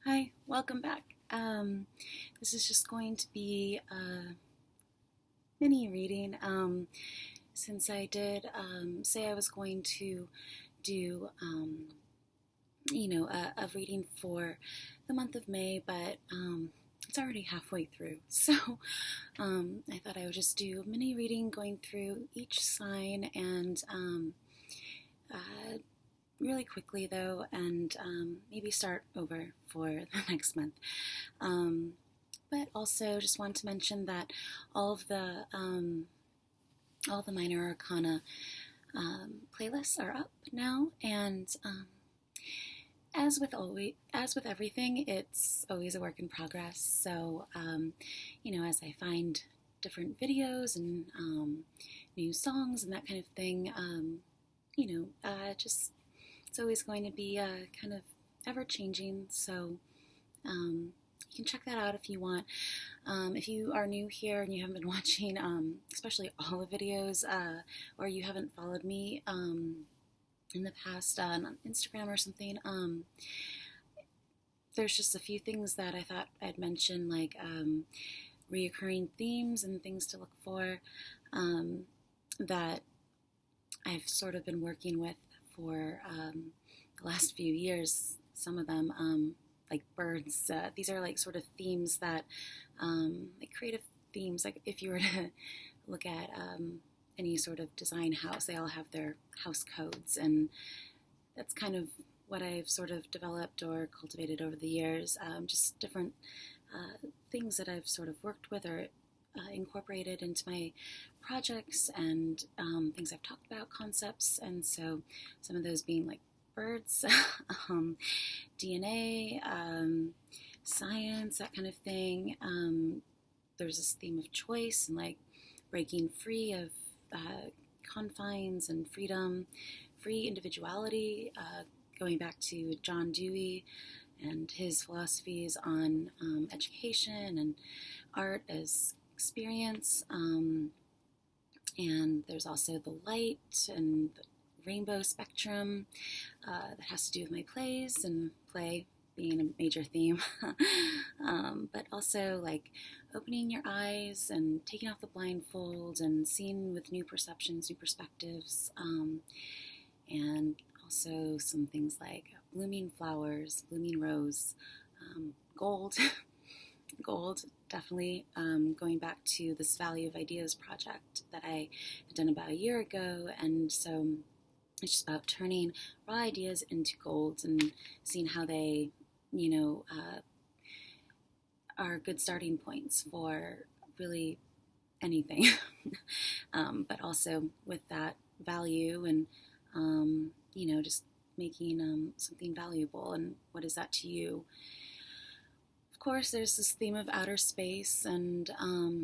Hi, welcome back. This is just going to be a mini reading. Since I did say I was going to do, a reading for the month of May, but it's already halfway through. So I thought I would just do a mini reading going through each sign and uh, really quickly though, and maybe start over for the next month. But also just want to mention that all of the minor arcana playlists are up now, and as with everything, it's always a work in progress. So as I find different videos and new songs and that kind of thing, just it's always going to be kind of ever changing. So you can check that out if you want. If you are new here and you haven't been watching, especially all the videos, or you haven't followed me in the past on Instagram or something, there's just a few things that I thought I'd mention, like reoccurring themes and things to look for that I've sort of been working with for the last few years. Some of them, like birds, these are like sort of themes that, like creative themes, like if you were to look at any sort of design house, they all have their house codes, and that's kind of what I've sort of developed or cultivated over the years, just different things that I've sort of worked with or incorporated into my projects, and things I've talked about, concepts, and so some of those being like birds, DNA, science, that kind of thing. There's this theme of choice and like breaking free of confines and freedom, free individuality, going back to John Dewey and his philosophies on education and art as experience. And there's also the light and the rainbow spectrum that has to do with my plays, and play being a major theme. But also like opening your eyes and taking off the blindfold and seeing with new perceptions, new perspectives, and also some things like blooming flowers, blooming rose, gold, gold, definitely, going back to this Valley of Ideas project that I had done about a year ago, and so it's just about turning raw ideas into gold and seeing how they, are good starting points for really anything, but also with that value and, just making something valuable, and what is that to you? Of course, there's this theme of outer space and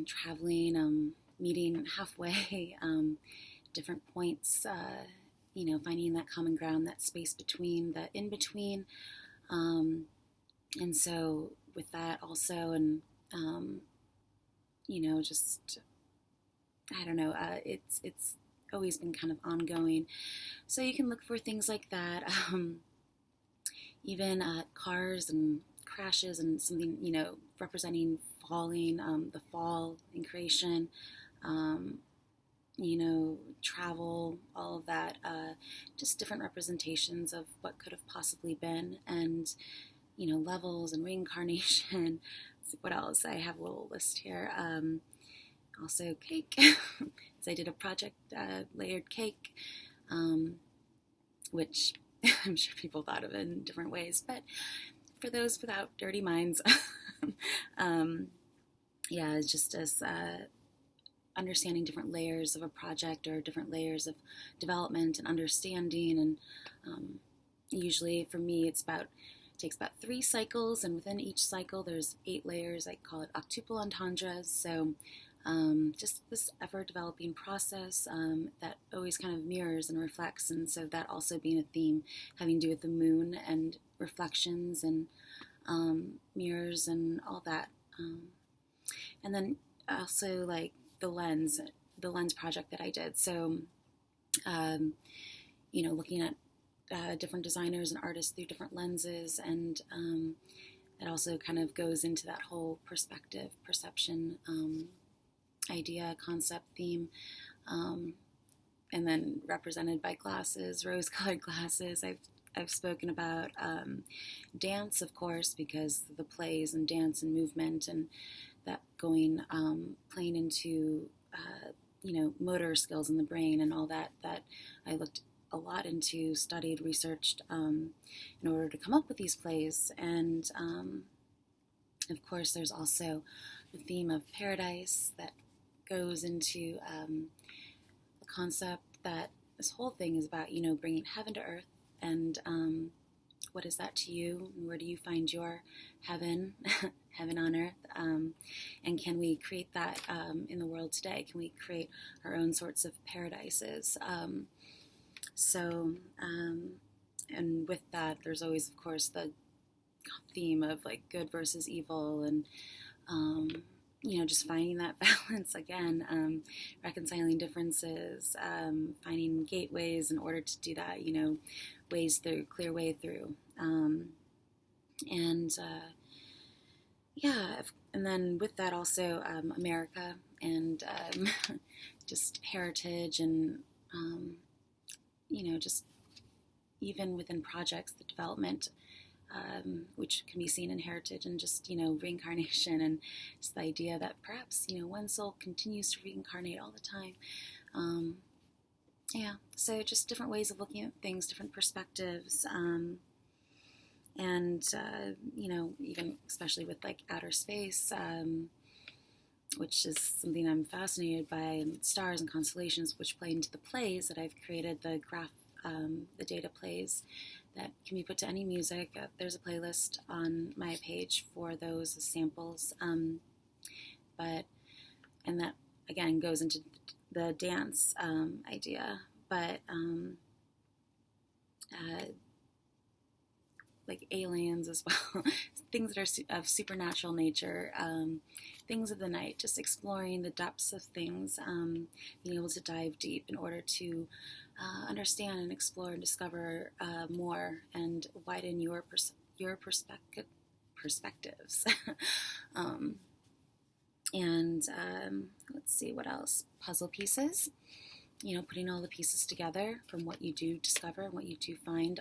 traveling, meeting halfway, different points, finding that common ground, that space between, the in between. And so with that also, and, just, I don't know, it's always been kind of ongoing. So you can look for things like that, even cars and crashes and something, representing falling, the fall in creation, travel, all of that, just different representations of what could have possibly been, and, levels and reincarnation. What else? I have a little list here. Also cake, because I did a project, layered cake, which I'm sure people thought of it in different ways, but for those without dirty minds, it's just as understanding different layers of a project or different layers of development and understanding, and usually for me it takes about 3 cycles, and within each cycle there's 8 layers. I call it octuple entendres. So just this ever-developing process that always kind of mirrors and reflects, and so that also being a theme having to do with the moon and reflections and mirrors and all that. And then also like the lens project that I did. So, looking at different designers and artists through different lenses, and it also kind of goes into that whole perspective, perception, idea, concept, theme, and then represented by glasses, rose-colored glasses. I've spoken about dance, of course, because the plays and dance and movement and that going playing into motor skills in the brain and all that I looked a lot into, studied, researched in order to come up with these plays. And of course, there's also the theme of paradise that goes into the concept that this whole thing is about, bringing heaven to earth. And what is that to you? Where do you find your heaven, heaven on earth? And can we create that in the world today? Can we create our own sorts of paradises? And with that, there's always, of course, the theme of like good versus evil, and just finding that balance again, reconciling differences, finding gateways in order to do that, ways through, clear way through. And then with that also America and just heritage and, just even within projects, the development, which can be seen in heritage and just, reincarnation, and just the idea that perhaps, one soul continues to reincarnate all the time. So just different ways of looking at things, different perspectives, and even especially with like outer space, which is something I'm fascinated by, stars and constellations, which play into the plays that I've created, the data plays that can be put to any music. There's a playlist on my page for those as samples, and that again goes into the dance idea, but like aliens as well, things that are of supernatural nature, things of the night, just exploring the depths of things, being able to dive deep in order to understand and explore and discover more and widen your perspectives. And let's see what else. Puzzle pieces. Putting all the pieces together from what you do discover and what you do find,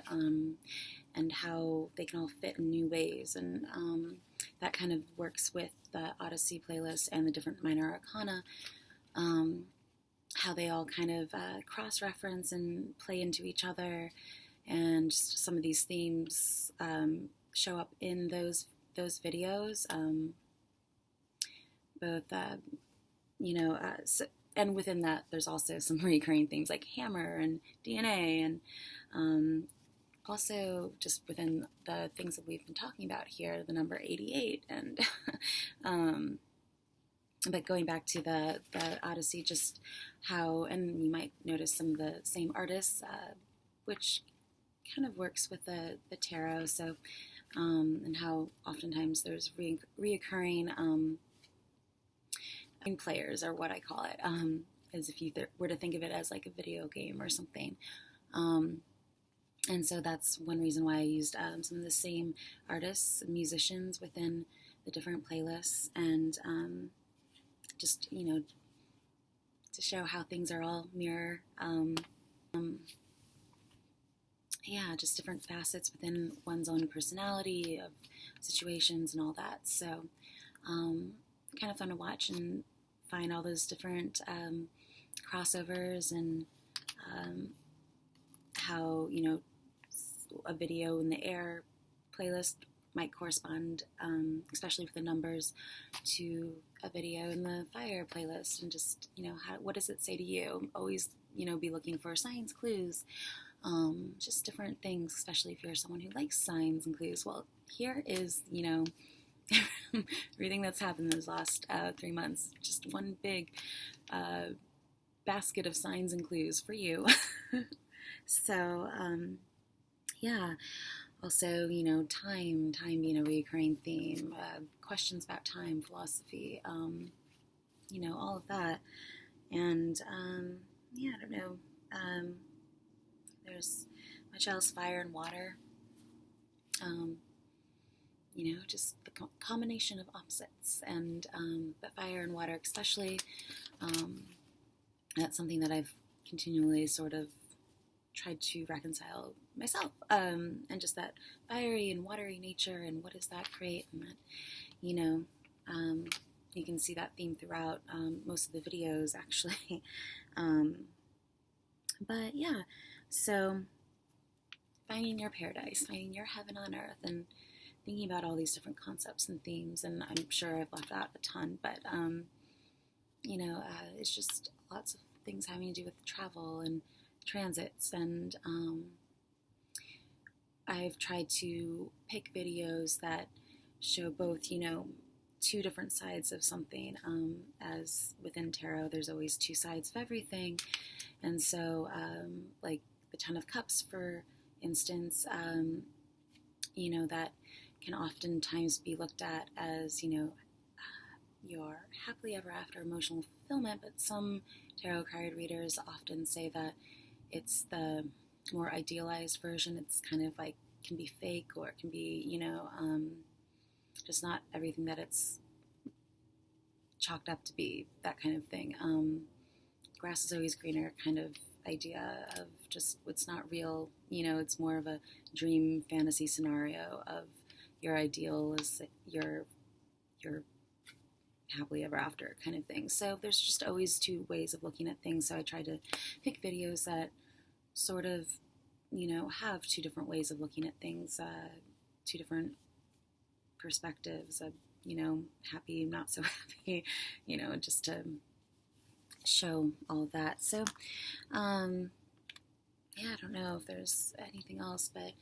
and how they can all fit in new ways. And that kind of works with the Odyssey playlist and the different minor arcana, how they all kind of cross-reference and play into each other. And some of these themes show up in those videos, both, and within that, there's also some recurring themes like hammer and DNA, and also just within the things that we've been talking about here, the number 88, and but going back to the Odyssey, just how, and you might notice some of the same artists, which kind of works with the tarot, so and how oftentimes there's reoccurring players, or what I call it, as if you were to think of it as like a video game or something. And so that's one reason why I used some of the same artists and musicians within the different playlists, and just, to show how things are all mirror. Just different facets within one's own personality, of situations and all that. So kind of fun to watch and find all those different crossovers, and how, a video in the air playlist might correspond, especially with the numbers, to a video in the fire playlist, and just, what does it say to you? Always, be looking for signs, clues, just different things, especially if you're someone who likes signs and clues. Well, here is, everything that's happened those last 3 months, just one big basket of signs and clues for you. So, also, time being a recurring theme, questions about time, philosophy, all of that. And, I don't know, there's much else, fire and water, just the combination of opposites, and but fire and water especially, um, that's something that I've continually sort of tried to reconcile myself, and just that fiery and watery nature, and what does that create, and that, you know, um, you can see that theme throughout most of the videos, actually. um, but yeah, so finding your paradise, finding your heaven on earth, and thinking about all these different concepts and themes, and I'm sure I've left out a ton, but it's just lots of things having to do with travel and transits, and I've tried to pick videos that show both, two different sides of something. As within tarot, there's always two sides of everything, and so like the Ten of Cups, for instance, that can oftentimes be looked at as, your happily ever after emotional fulfillment, but some tarot card readers often say that it's the more idealized version. It's kind of like, can be fake, or it can be, just not everything that it's chalked up to be, that kind of thing. Grass is always greener kind of idea of just what's not real. It's more of a dream fantasy scenario of your ideal is your happily ever after kind of thing. So there's just always two ways of looking at things. So I try to pick videos that sort of, have two different ways of looking at things, two different perspectives of, happy, not so happy, just to show all of that. So, I don't know if there's anything else, but,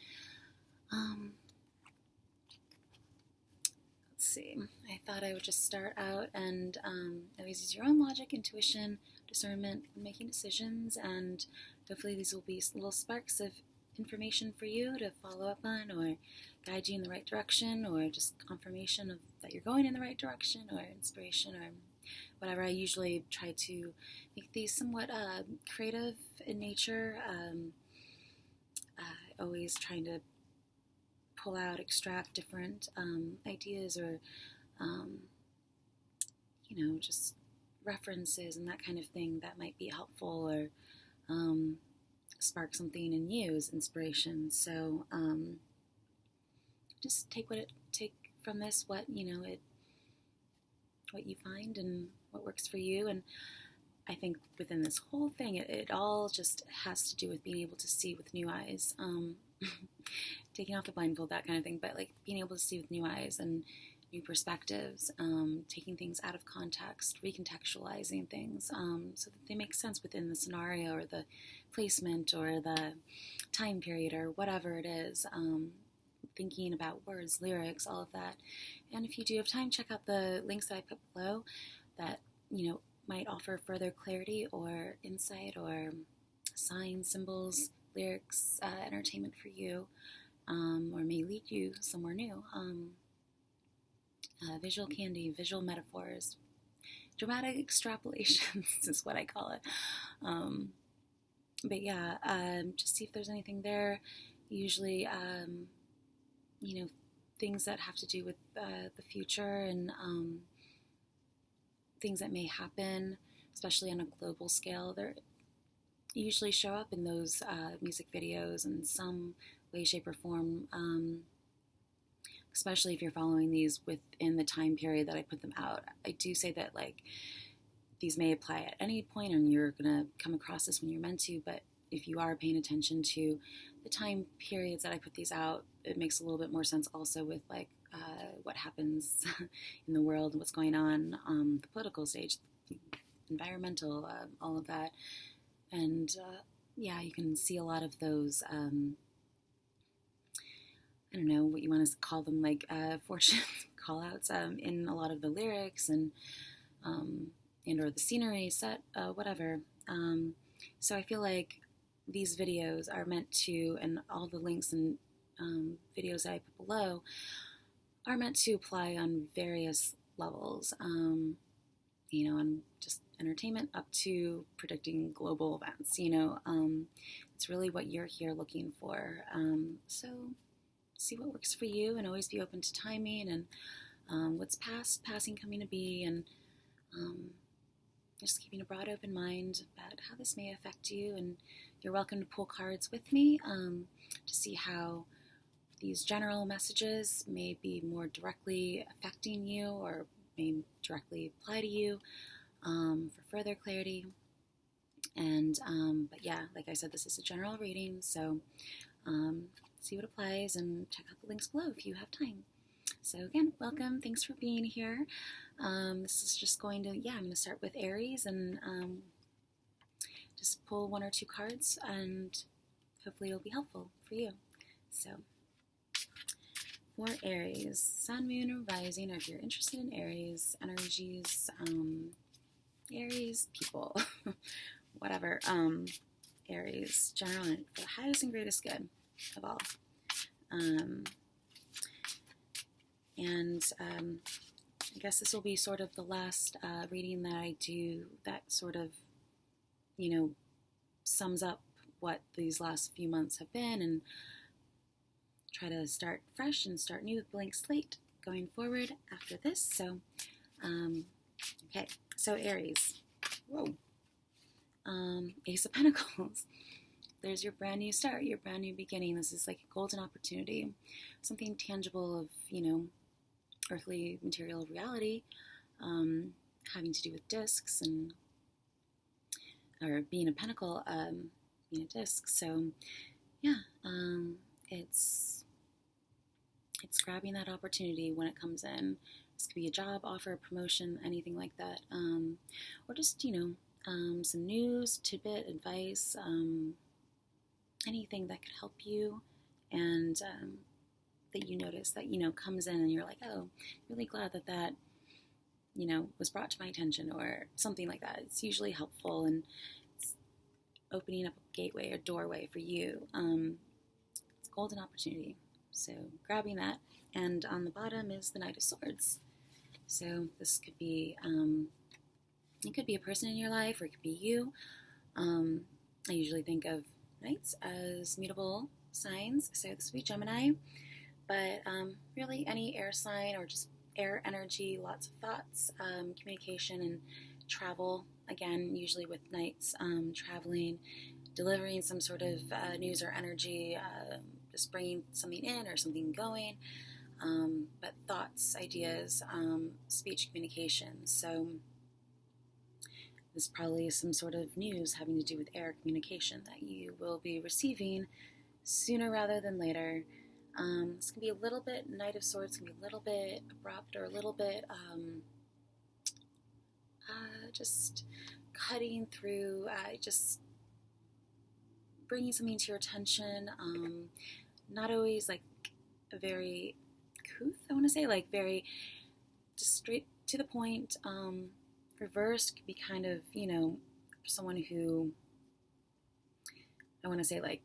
let's see. I thought I would just start out and always use your own logic, intuition, discernment when making decisions, and hopefully these will be little sparks of information for you to follow up on, or guide you in the right direction, or just confirmation of that you're going in the right direction, or inspiration, or whatever. I usually try to make these somewhat creative in nature, always trying to pull out, extract different ideas, or just references and that kind of thing that might be helpful, or spark something in you as inspiration. So just take from this what you find and what works for you. And I think within this whole thing, it all just has to do with being able to see with new eyes, taking off the blindfold, that kind of thing, but like being able to see with new eyes and new perspectives, taking things out of context, recontextualizing things, so that they make sense within the scenario, or the placement, or the time period, or whatever it is, thinking about words, lyrics, all of that. And if you do have time, check out the links that I put below that, might offer further clarity or insight, or signs, symbols, lyrics, entertainment for you, or may lead you somewhere new. Visual candy, visual metaphors, dramatic extrapolations is what I call it. But yeah, just see if there's anything there. Usually, things that have to do with the future, and things that may happen, especially on a global scale, they usually show up in those music videos in some way, shape, or form, especially if you're following these within the time period that I put them out. I do say that, like, these may apply at any point, and you're going to come across this when you're meant to, but if you are paying attention to the time periods that I put these out, it makes a little bit more sense also with, like, what happens in the world and what's going on the political stage, environmental, all of that. And you can see a lot of those, I don't know what you want to call them, like fortune call-outs in a lot of the lyrics, and or the scenery, set, whatever. So I feel like these videos are meant to, and all the links and videos that I put below are meant to apply on various levels, and just entertainment up to predicting global events. It's really what you're here looking for. So see what works for you, and always be open to timing and what's past, passing, coming to be, and just keeping a broad open mind about how this may affect you. And you're welcome to pull cards with me to see how these general messages may be more directly affecting you or may directly apply to you for further clarity. And but yeah, like I said, this is a general reading, so see what applies and check out the links below if you have time. So again, welcome. Thanks for being here. This is just going to, I'm going to start with Aries and just pull one or two cards, and hopefully it'll be helpful for you. So for Aries, Sun, Moon, or Rising, or if you're interested in Aries energies, Aries people, whatever, Aries, general, for the highest and greatest good of all. I guess this will be sort of the last reading that I do that sort of, sums up what these last few months have been, and try to start fresh and start new with blank slate going forward after this. So, okay, so Aries. Whoa. Ace of Pentacles. There's your brand new start, your brand new beginning. This is like a golden opportunity, something tangible of, earthly material reality, having to do with discs and, or being a pentacle, being a disc. So, yeah, it's grabbing that opportunity when it comes in. This could be a job offer, a promotion, anything like that, or just, some news, tidbit, advice, anything that could help you, and that you notice that, comes in and you're like, oh, really glad that was brought to my attention, or something like that. It's usually helpful, and it's opening up a gateway or doorway for you. It's a golden opportunity. So grabbing that. And on the bottom is the Knight of Swords. So this could be, it could be a person in your life, or it could be you. I usually think of Knights as mutable signs, so this would be Gemini. But really any air sign or just air energy, lots of thoughts, communication, and travel. Again, usually with Knights, traveling, delivering some sort of news or energy, just bringing something in or something going. But thoughts, ideas, speech, communication. So this probably is some sort of news having to do with air communication that you will be receiving sooner rather than later. This can be a little bit, Knight of Swords can be a little bit abrupt, or a little bit just cutting through, just bringing something to your attention. Not always like a very couth, I want to say, like very just straight to the point. Reversed could be kind of, someone who, I want to say, like,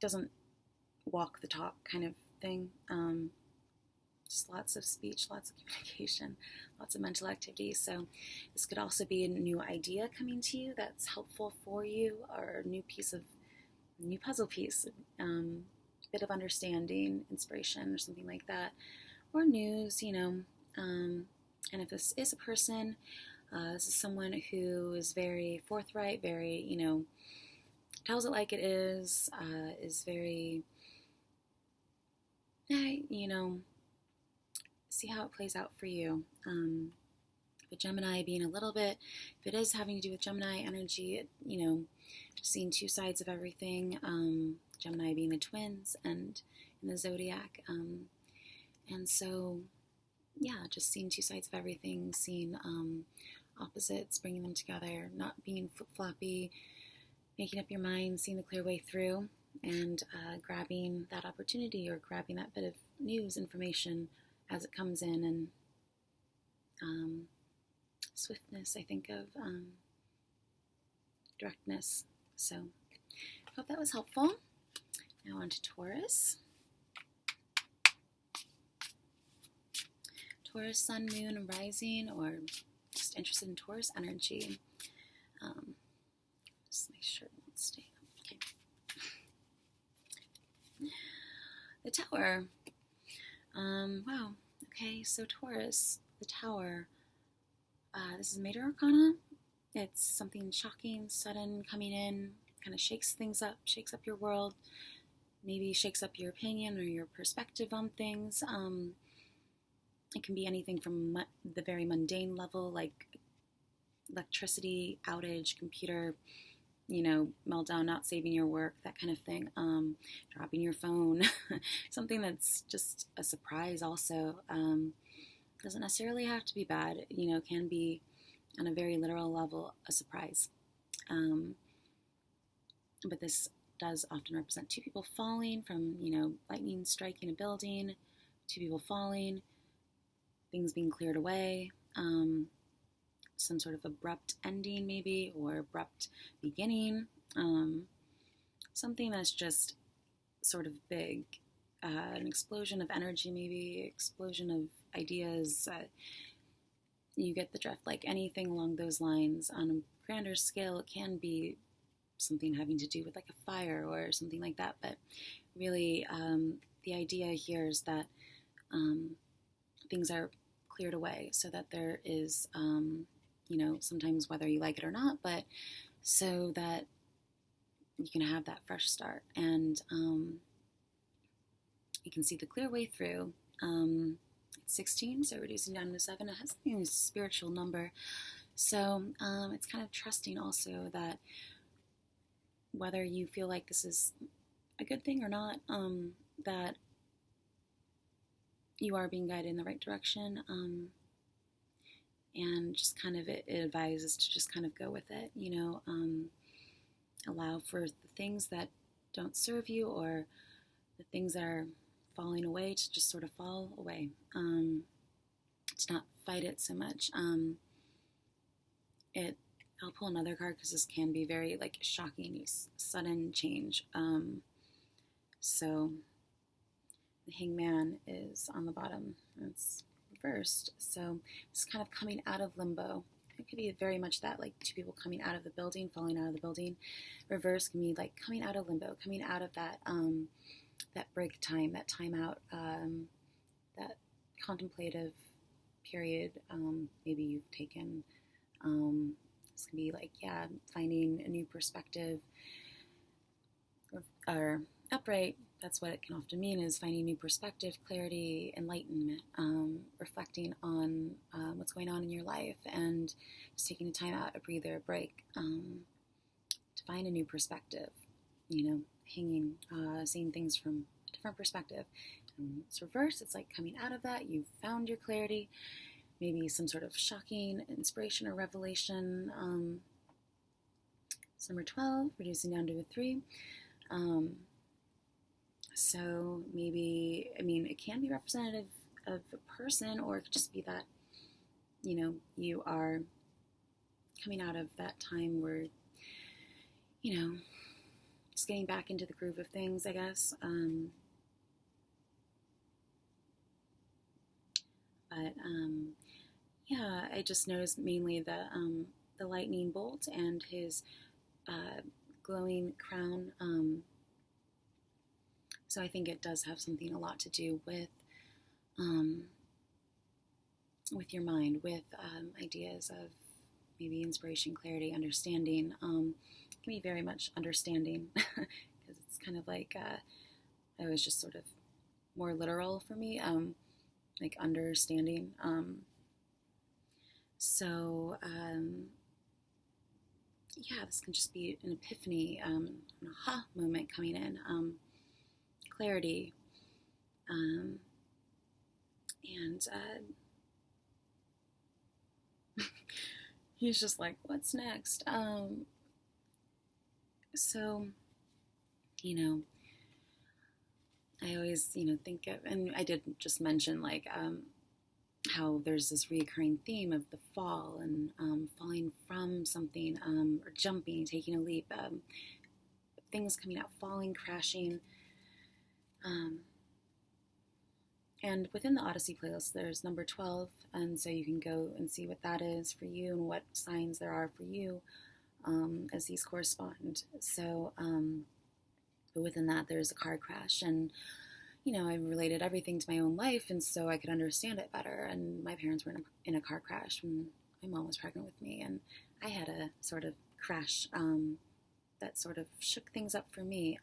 doesn't walk the talk kind of thing. Just lots of speech, lots of communication, lots of mental activity. So this could also be a new idea coming to you that's helpful for you, or a new puzzle piece, bit of understanding, inspiration, or something like that, or news, and if this is a person, this is someone who is very forthright, very, tells it like it is very, see how it plays out for you. But Gemini being a little bit, if it is having to do with Gemini energy, seeing two sides of everything, Gemini being the twins and in the zodiac. And so, yeah, just seeing two sides of everything, seeing opposites, bringing them together, not being flip-floppy, making up your mind, seeing the clear way through, and grabbing that opportunity, or grabbing that bit of news, information as it comes in, and swiftness, I think of directness. So I hope that was helpful. Now on to Taurus. Taurus, Sun, Moon, and Rising, or just interested in Taurus energy. Just make sure it won't stay. Okay. the Tower. Wow. Okay, so Taurus, the Tower. This is Major Arcana. It's something shocking, sudden, coming in, kind of shakes things up, shakes up your world, maybe shakes up your opinion or your perspective on things. It can be anything from the very mundane level, like electricity outage, computer, meltdown, not saving your work, that kind of thing. Dropping your phone, something that's just a surprise also. Doesn't necessarily have to be bad, can be on a very literal level a surprise. But this does often represent two people falling from, lightning striking a building, two people falling, things being cleared away, some sort of abrupt ending maybe, or abrupt beginning, something that's just sort of big, an explosion of energy maybe, explosion of ideas, you get the drift, like anything along those lines. On a grander scale, it can be something having to do with like a fire or something like that, but really the idea here is that things are cleared away so that there is, sometimes whether you like it or not, but so that you can have that fresh start, and you can see the clear way through. It's 16, so reducing down to 7, it has a spiritual number, so it's kind of trusting also that whether you feel like this is a good thing or not, that you are being guided in the right direction, and just kind of it advises to just kind of go with it, allow for the things that don't serve you or the things that are falling away to just sort of fall away, to not fight it so much. I'll pull another card because this can be very like shocking, sudden change. So the Hangman is on the bottom. It's reversed. So it's kind of coming out of limbo. It could be very much that, like two people coming out of the building, falling out of the building. Reverse can be like coming out of limbo, coming out of that that break time, that time out, that contemplative period. Maybe you've taken. This can be like, finding a new perspective, or upright. That's what it can often mean, is finding new perspective, clarity, enlightenment, reflecting on what's going on in your life, and just taking a time out, a breather, a break, to find a new perspective, hanging, seeing things from a different perspective. And it's reverse. It's like coming out of that, you've found your clarity, maybe some sort of shocking inspiration or revelation. It's number 12, reducing down to a 3. So maybe, it can be representative of a person, or it could just be that, you are coming out of that time where, just getting back into the groove of things, I guess. I just noticed mainly the lightning bolt and his glowing crown. So I think it does have something a lot to do with your mind, with ideas of maybe inspiration, clarity, understanding. It can be very much understanding, because it's kind of like, it was just sort of more literal for me, like understanding. This can just be an epiphany, an aha moment coming in, clarity, and he's just like, what's next? I always, think of, and I did just mention, like, how there's this recurring theme of the fall and falling from something, or jumping, taking a leap, things coming out, falling, crashing. And within the Odyssey playlist, there's number 12, and so you can go and see what that is for you and what signs there are for you, as these correspond. So, but within that, there's a car crash, and I related everything to my own life, and so I could understand it better. And my parents were in a car crash when my mom was pregnant with me, and I had a sort of crash that sort of shook things up for me.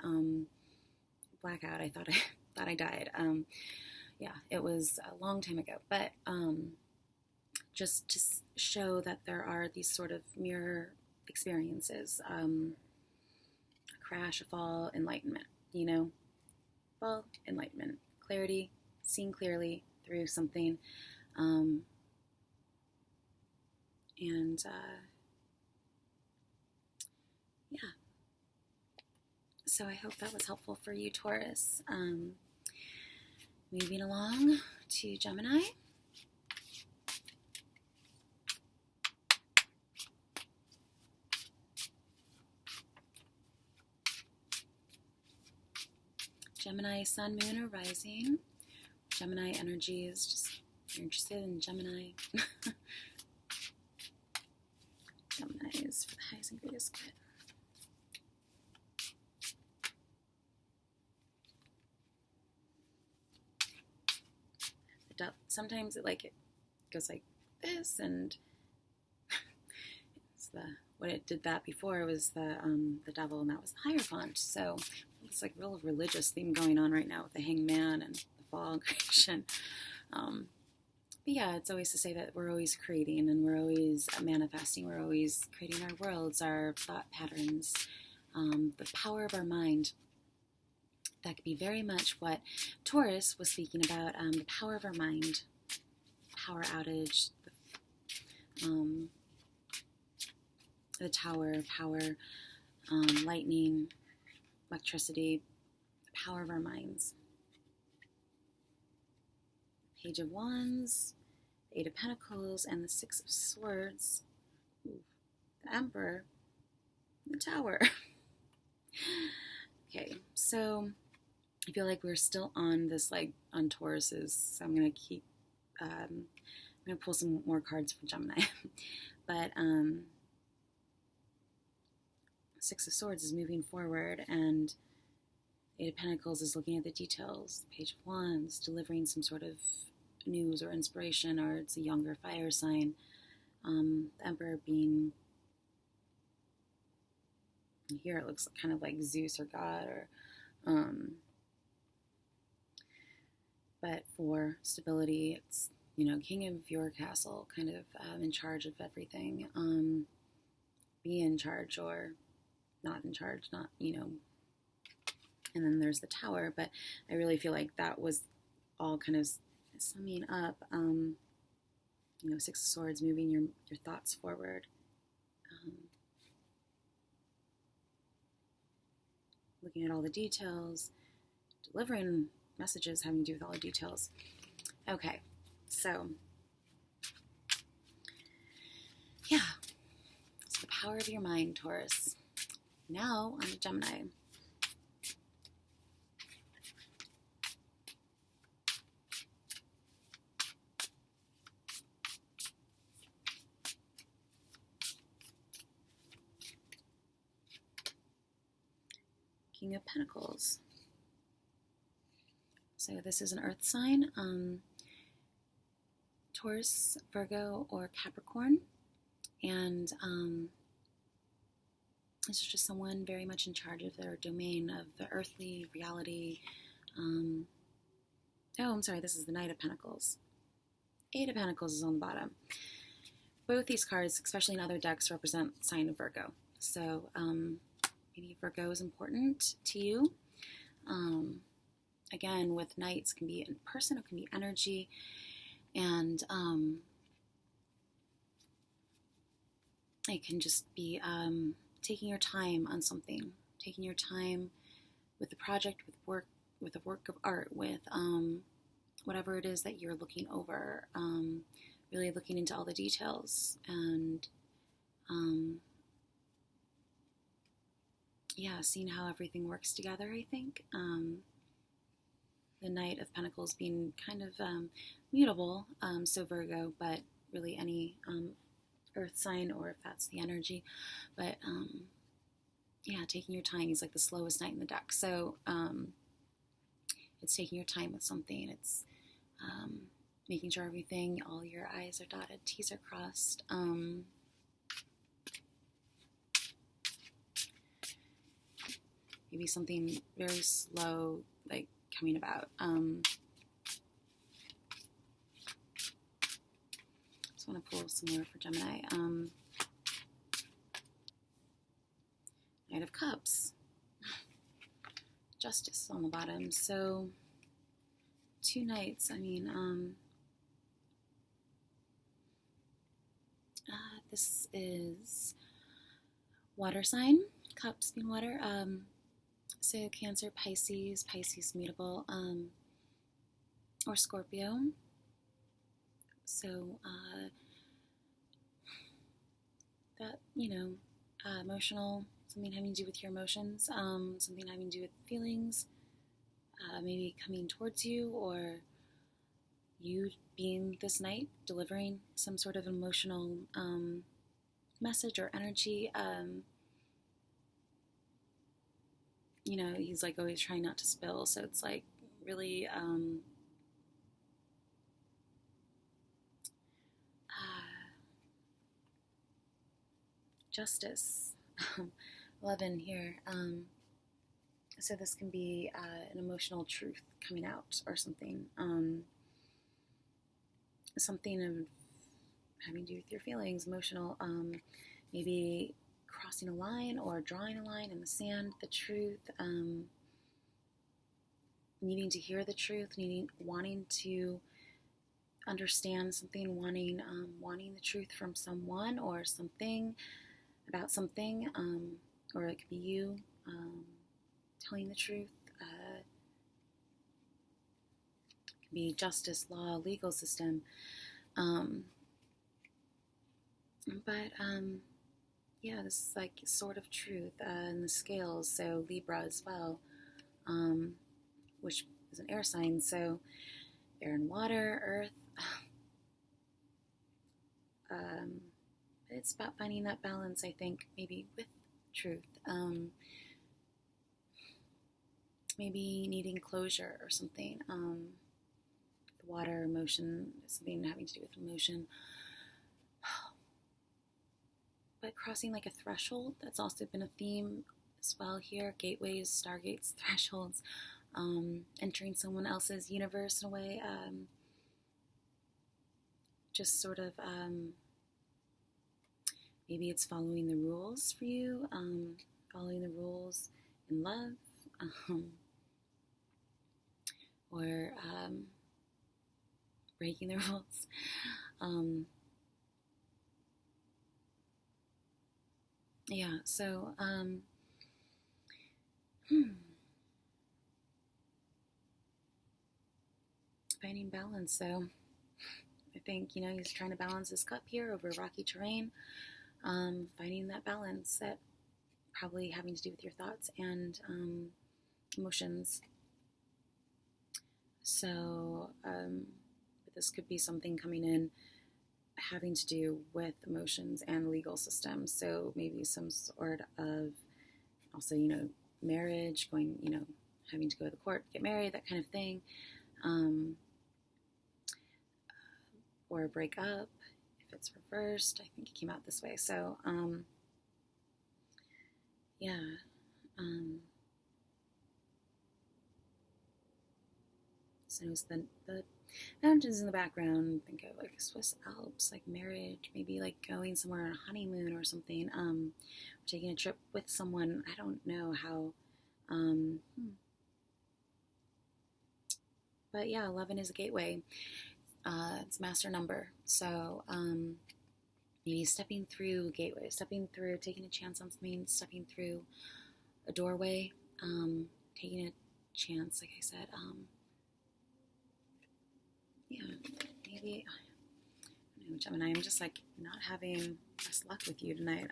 Blackout. I thought I thought I died. Yeah, it was a long time ago, but just to show that there are these sort of mirror experiences, a crash, a fall, enlightenment, fall, enlightenment, clarity, seeing clearly through something, and yeah, so I hope that was helpful for you, Taurus. Moving along to Gemini. Gemini, sun, moon, or rising. Gemini energy is just, if you're interested in Gemini. Gemini is for the highest and greatest good. Sometimes it goes like this, and it's what it did that before was the devil, and that was the Hierophant. So it's like real religious theme going on right now with the Hangman and the fall creation. But yeah, it's always to say that we're always creating, and we're always manifesting. We're always creating our worlds, our thought patterns, the power of our mind. That could be very much what Taurus was speaking about, the power of our mind, power outage, the tower, power, lightning, electricity, the power of our minds. Page of Wands, the Eight of Pentacles, and the Six of Swords. Ooh, the Emperor, the Tower. Okay, so I feel like we're still on this, on Tauruses, so I'm going to keep, I'm going to pull some more cards for Gemini. But Six of Swords is moving forward, and Eight of Pentacles is looking at the details. Page of Wands, delivering some sort of news or inspiration, or it's a younger fire sign. The Emperor being, here it looks kind of like Zeus or God, or but for stability, it's, king of your castle, kind of in charge of everything. Be in charge or not in charge, not, and then there's the Tower, but I really feel like that was all kind of summing up, Six of Swords, moving your thoughts forward. Looking at all the details, delivering messages having to do with all the details. Okay, so yeah, it's the power of your mind, Taurus. Now on to Gemini. King of Pentacles. So this is an earth sign, Taurus, Virgo, or Capricorn. And this is just someone very much in charge of their domain of the earthly reality. Oh, I'm sorry, this is the Knight of Pentacles. Eight of Pentacles is on the bottom. Both these cards, especially in other decks, represent sign of Virgo. So maybe Virgo is important to you. Again, with Knights, can be in person, it can be energy, and it can just be taking your time on something, taking your time with the project, with work, with a work of art, with whatever it is that you're looking over, really looking into all the details, and yeah, seeing how everything works together, I think. The Knight of Pentacles being kind of mutable, so Virgo, but really any earth sign, or if that's the energy. But yeah, taking your time. He's like the slowest knight in the deck. So it's taking your time with something. It's making sure everything, all your I's are dotted, T's are crossed. Maybe something very slow, like coming about. Just want to pull some more for Gemini. Knight of Cups. Justice on the bottom. So, 2 knights. I mean, this is water sign. Cups being water. So Cancer, Pisces, Pisces mutable, or Scorpio. So that, emotional, something having to do with your emotions, something having to do with feelings, maybe coming towards you, or you being this knight, delivering some sort of emotional message or energy. He's like always trying not to spill, so it's like really justice. 11 here. So this can be an emotional truth coming out or something. Something of having to do with your feelings, emotional, maybe crossing a line or drawing a line in the sand, the truth, needing to hear the truth, wanting to understand something, wanting the truth from someone or something, about something, or it could be you telling the truth. It could be justice, law, legal system. Yeah, this is like sort of truth in the scales. So Libra as well, which is an air sign. So air and water, earth. It's about finding that balance, I think, maybe with truth. Maybe needing closure or something. The water, emotion, something having to do with emotion. But crossing like a threshold, that's also been a theme as well here. Gateways, stargates, thresholds, entering someone else's universe in a way. Just sort of, maybe it's following the rules for you, following the rules in love, or breaking the rules. Yeah, so, finding balance. So I think, he's trying to balance his cup here over rocky terrain, finding that balance, that probably having to do with your thoughts and emotions. So, but this could be something coming in having to do with emotions and legal systems. So maybe some sort of also, marriage, going, having to go to the court, get married, that kind of thing. Or break up if it's reversed. I think it came out this way. So, yeah. So it's the mountains in the background. Think of like Swiss Alps, like marriage, maybe like going somewhere on a honeymoon or something. Taking a trip with someone. I don't know how. But yeah, 11 is a gateway. It's a master number. So maybe stepping through a gateway, taking a chance on something, stepping through a doorway, taking a chance, like I said. Yeah, maybe, I don't know, Gemini, I'm just like not having best luck with you tonight.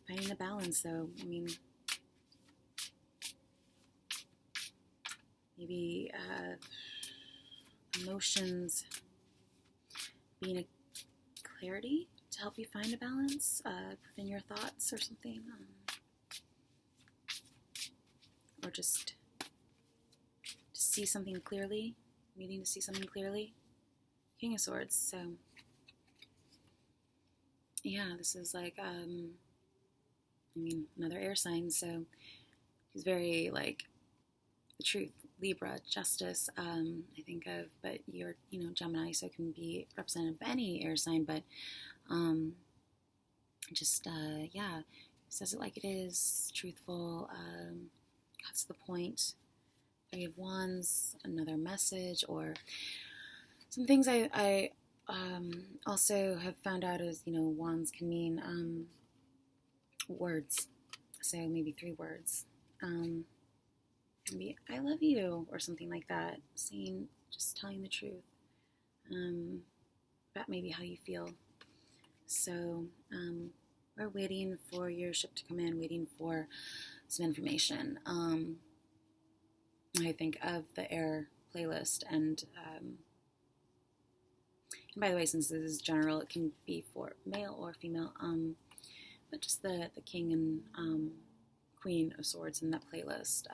Finding a balance, though. I mean, maybe emotions being a clarity to help you find a balance within your thoughts or something. Or just see something clearly, needing to see something clearly. King of Swords. So yeah, this is like another air sign. So he's very like the truth, Libra, justice. I think of, but you're Gemini, so it can be representative of any air sign, but just yeah, says it like it is, truthful, cuts to the point. Three of Wands, another message, or some things I also have found out is, wands can mean words. So maybe 3 words. Maybe I love you or something like that. Just telling the truth about maybe how you feel. So we're waiting for your ship to come in, waiting for some information. I think of the air playlist, and by the way, since this is general, it can be for male or female, but just the king and queen of swords in that playlist,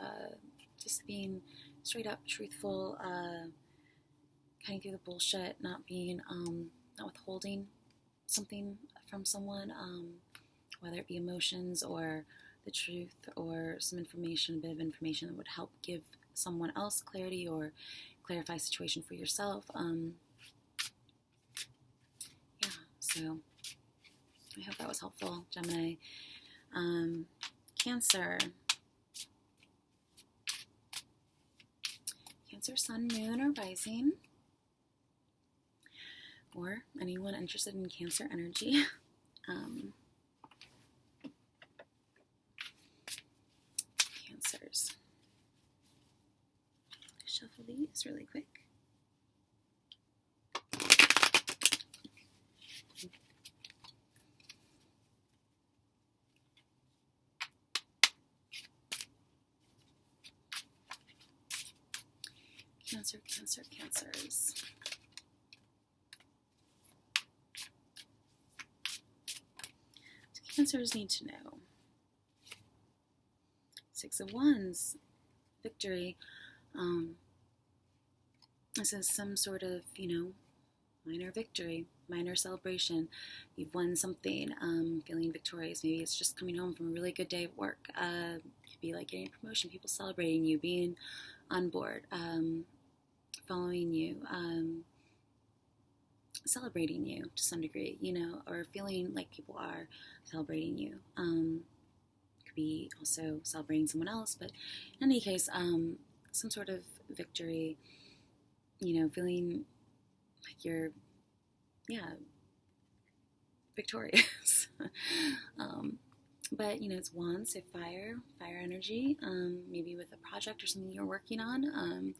just being straight up truthful, cutting through the bullshit, not withholding something from someone, whether it be emotions or the truth or some information, a bit of information that would help give someone else clarity or clarify a situation for yourself. Yeah, so I hope that was helpful, Gemini. Cancer. Cancer, sun, moon, or rising. Or anyone interested in Cancer energy. Cancers. Shuffle these really quick. Cancer, Cancer, Cancers. So Cancers need to know. 6 of Wands, victory. This is some sort of, minor victory, minor celebration. You've won something, feeling victorious. Maybe it's just coming home from a really good day of work. It could be like getting a promotion, people celebrating you, being on board, following you, celebrating you to some degree, or feeling like people are celebrating you. Could be also celebrating someone else, but in any case, some sort of victory, feeling like you're, victorious. But, it's wands, so fire energy, maybe with a project or something you're working on.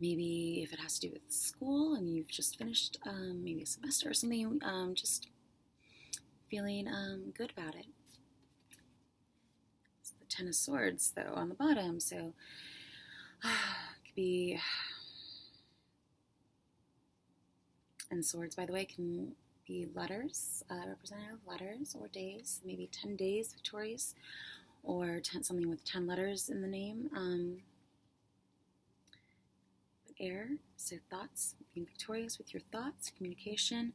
Maybe if it has to do with school and you've just finished maybe a semester or something, just feeling good about it. It's the 10 of Swords, though, on the bottom, so it could be... And swords, by the way, can be letters, representative letters or days, maybe 10 days victorious, or something with 10 letters in the name. Air, so thoughts, being victorious with your thoughts, communication.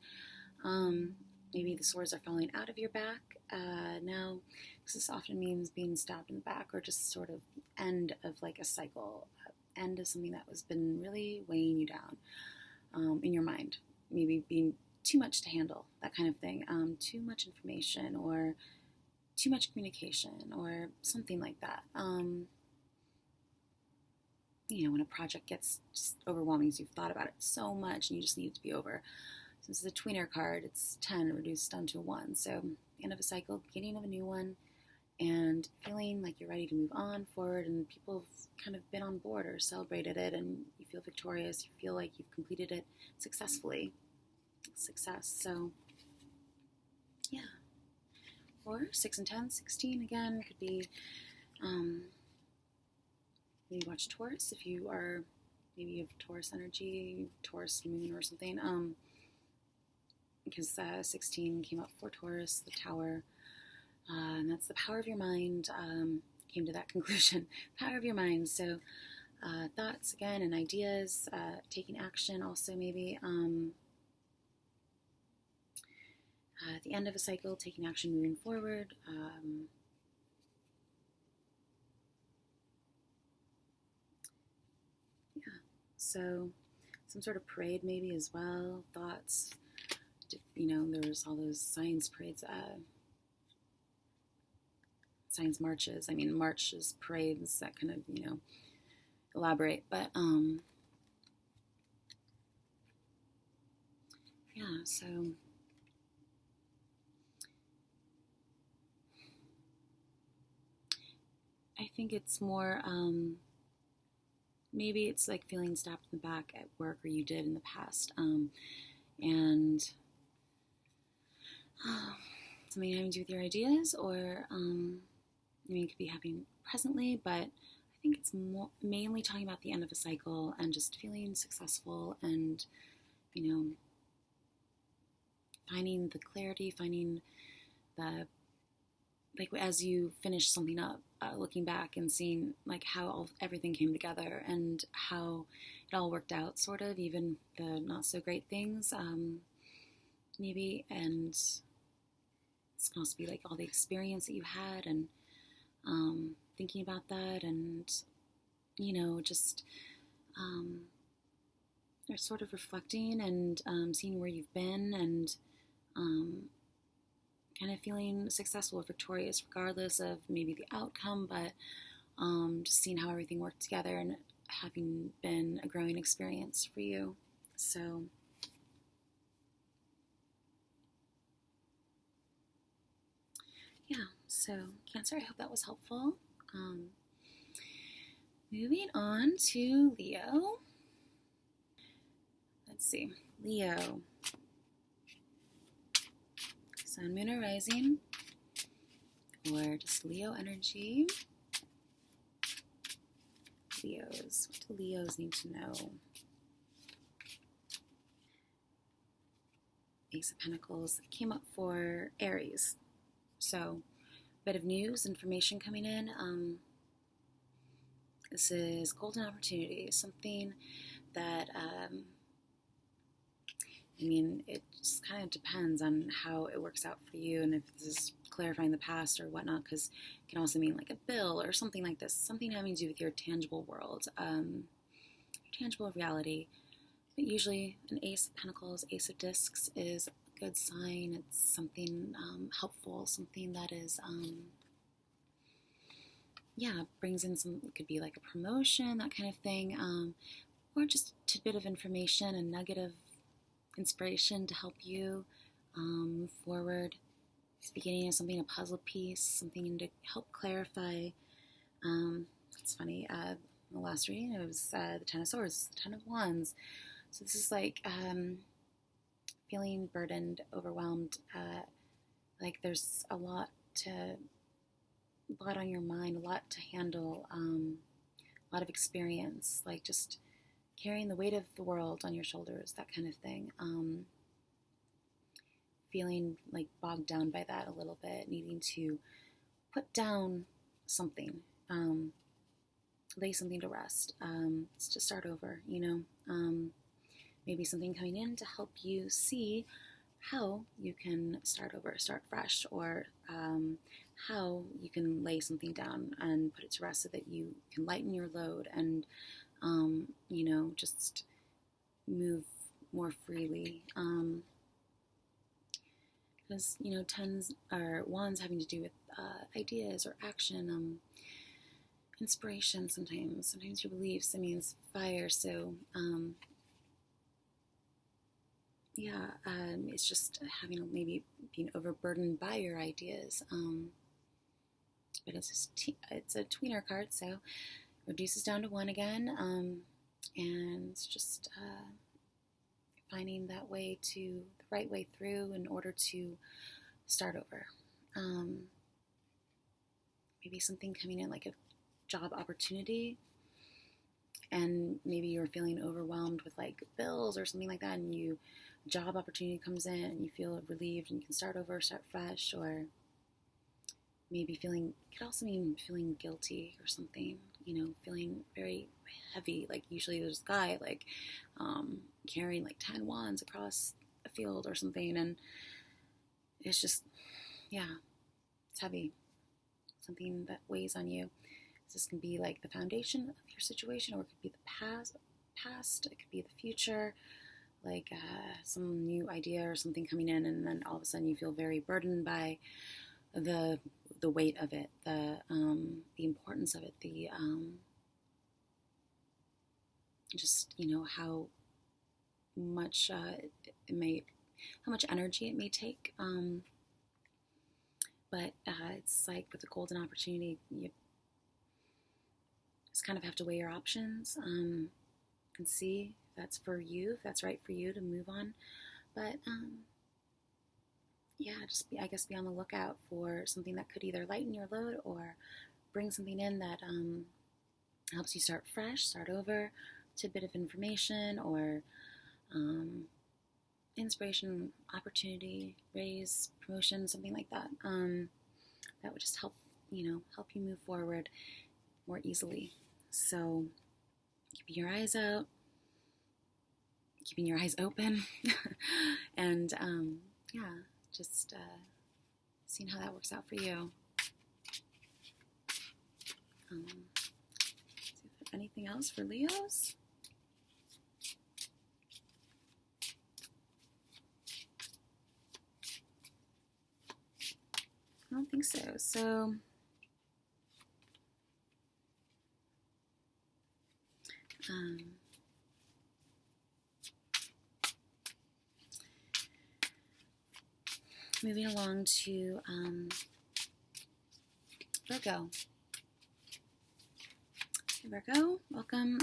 Maybe the swords are falling out of your back now, because this often means being stabbed in the back, or just sort of end of like a cycle, end of something that was been really weighing you down in your mind. Maybe being too much to handle, that kind of thing. Too much information or too much communication or something like that. When a project gets just overwhelming, so you've thought about it so much and you just need it to be over. Since it's a tweener card, it's 10 reduced down to 1. So end of a cycle, beginning of a new one, and feeling like you're ready to move on forward, and people have kind of been on board or celebrated it, and you feel victorious, you feel like you've completed it successfully. Success. So yeah. Or 6 and 10, 16 again, could be maybe watch Taurus if you are, maybe you have Taurus energy, Taurus moon or something, because 16 came up for Taurus, the Tower, and that's the power of your mind. Came to that conclusion, power of your mind. So thoughts again and ideas, taking action also maybe. At the end of a cycle, taking action moving forward. Yeah, so some sort of parade maybe as well, thoughts. There's all those science parades, science marches. I mean, marches, parades, that kind of, elaborate. But, yeah, so I think it's more, maybe it's like feeling stabbed in the back at work or you did in the past. And something having to do with your ideas, or it could be happening presently, but I think it's mainly talking about the end of a cycle and just feeling successful and, finding the clarity, finding the, like, as you finish something up, looking back and seeing, like, how everything came together and how it all worked out, sort of, even the not so great things, maybe, and it's supposed to be like all the experience that you had, and thinking about that, and just they're sort of reflecting and seeing where you've been, and kind of feeling successful or victorious regardless of maybe the outcome, but just seeing how everything worked together and having been a growing experience for you. So yeah, so Cancer, I hope that was helpful. Moving on to Leo. Let's see, Leo. Sun, Moon, or Rising, or just Leo energy. Leos. What do Leos need to know? Ace of Pentacles came up for Aries. So, a bit of news, information coming in. This is golden opportunity, something that, it just kind of depends on how it works out for you, and if this is clarifying the past or whatnot, because it can also mean like a bill or something like this, something having to do with your tangible world, tangible reality. But usually an Ace of Pentacles, Ace of Discs is a good sign. It's something helpful, something that is, brings in some, it could be like a promotion, that kind of thing, or just a tidbit of information, a nugget of inspiration to help you move forward. It's the beginning of something, a puzzle piece, something to help clarify. It's funny, the last reading, it was the Ten of Swords, the Ten of Wands. So this is like feeling burdened, overwhelmed, like there's a lot on your mind, a lot to handle, a lot of experience, like just carrying the weight of the world on your shoulders, that kind of thing. Feeling like bogged down by that a little bit, needing to put down something, lay something to rest, to start over, maybe something coming in to help you see how you can start over, start fresh, or how you can lay something down and put it to rest so that you can lighten your load and, just move more freely. Because, tens or wands having to do with ideas or action, inspiration sometimes your beliefs. It's fire, so it's just having maybe being overburdened by your ideas. But it's a tweener card, so reduces down to one again, and it's just finding that way the right way through in order to start over. Maybe something coming in like a job opportunity, and maybe you're feeling overwhelmed with like bills or something like that, and a job opportunity comes in and you feel relieved and you can start over, start fresh, or maybe it could also mean feeling guilty or something, feeling very heavy. Like usually there's a guy like carrying like 10 wands across a field or something, and it's just, yeah, it's heavy. Something that weighs on you. This can be like the foundation of your situation, or it could be the past. It could be the future, like some new idea or something coming in, and then all of a sudden you feel very burdened by the weight of it, the importance of it, the just how much how much energy it may take. But it's like with a golden opportunity, you just kind of have to weigh your options and see if that's for you, if that's right for you to move on. But yeah, just I guess be on the lookout for something that could either lighten your load or bring something in that helps you start fresh, start over, tidbit of information or inspiration, opportunity, raise, promotion, something like that. That would just help you move forward more easily. So keeping your eyes out, keeping your eyes open, and yeah, just seeing how that works out for you. See if there's anything else for Leos. I don't think so. So moving along to Virgo. Virgo, welcome.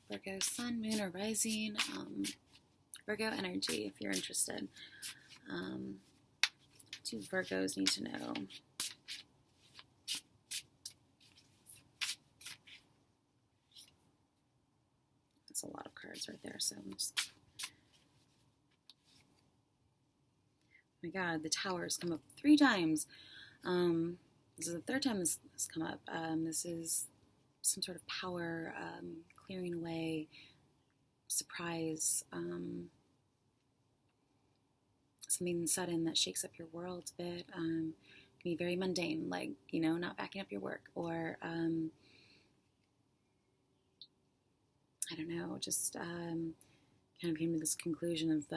Virgo sun, moon, or rising. Virgo energy, if you're interested. What do Virgos need to know? That's a lot of cards right there, so I'm just... Oh my God, the Tower has come up 3 times. This is the 3rd time this has come up. This is some sort of power, clearing away, surprise, something sudden that shakes up your world a bit. Can be very mundane, like, not backing up your work, or I don't know, just kind of came to this conclusion of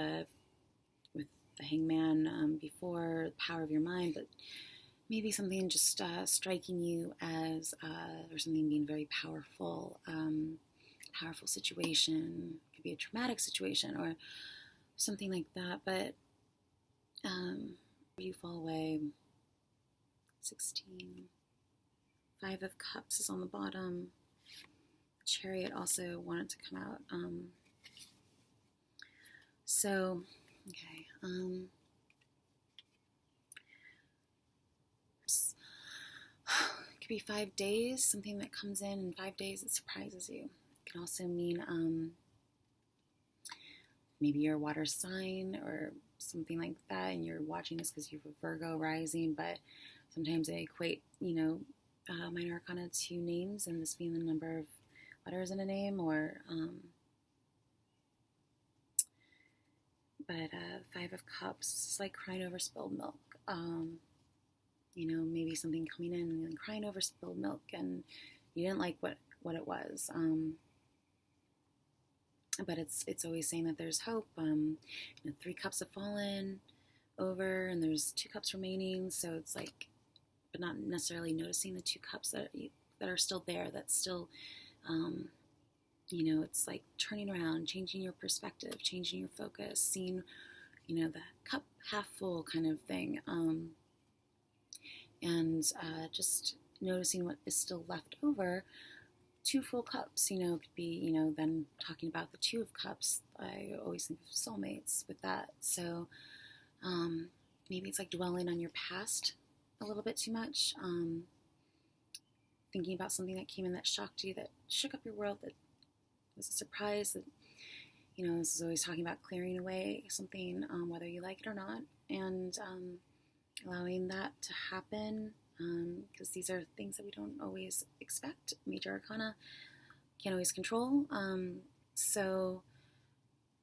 with the Hangman before, the power of your mind, but maybe something just striking you as, or something being very powerful, powerful situation. It could be a traumatic situation or something like that, but you fall away. 16. 5 of Cups is on the bottom. Chariot also wanted to come out. So, okay. It could be 5 days, something that comes in 5 days that surprises you. It can also mean maybe you're a water sign or something like that, and you're watching this because you have a Virgo rising, but sometimes they equate, minor arcana to names, and this being the number of letters in a name, or but 5 of Cups is like crying over spilled milk. Maybe something coming in and crying over spilled milk, and you didn't like what it was. But it's always saying that there's hope. 3 cups have fallen over, and there's 2 cups remaining. So it's like, but not necessarily noticing the 2 cups that are still there. That's still, it's like turning around, changing your perspective, changing your focus, seeing, the cup half full kind of thing, and just noticing what is still left over. 2 full cups, could be, then talking about the 2 of Cups. I always think of soulmates with that. So maybe it's like dwelling on your past a little bit too much, thinking about something that came in that shocked you, that shook up your world, that was a surprise, that, this is always talking about clearing away something, whether you like it or not, and allowing that to happen, because these are things that we don't always expect. Major arcana can't always control. So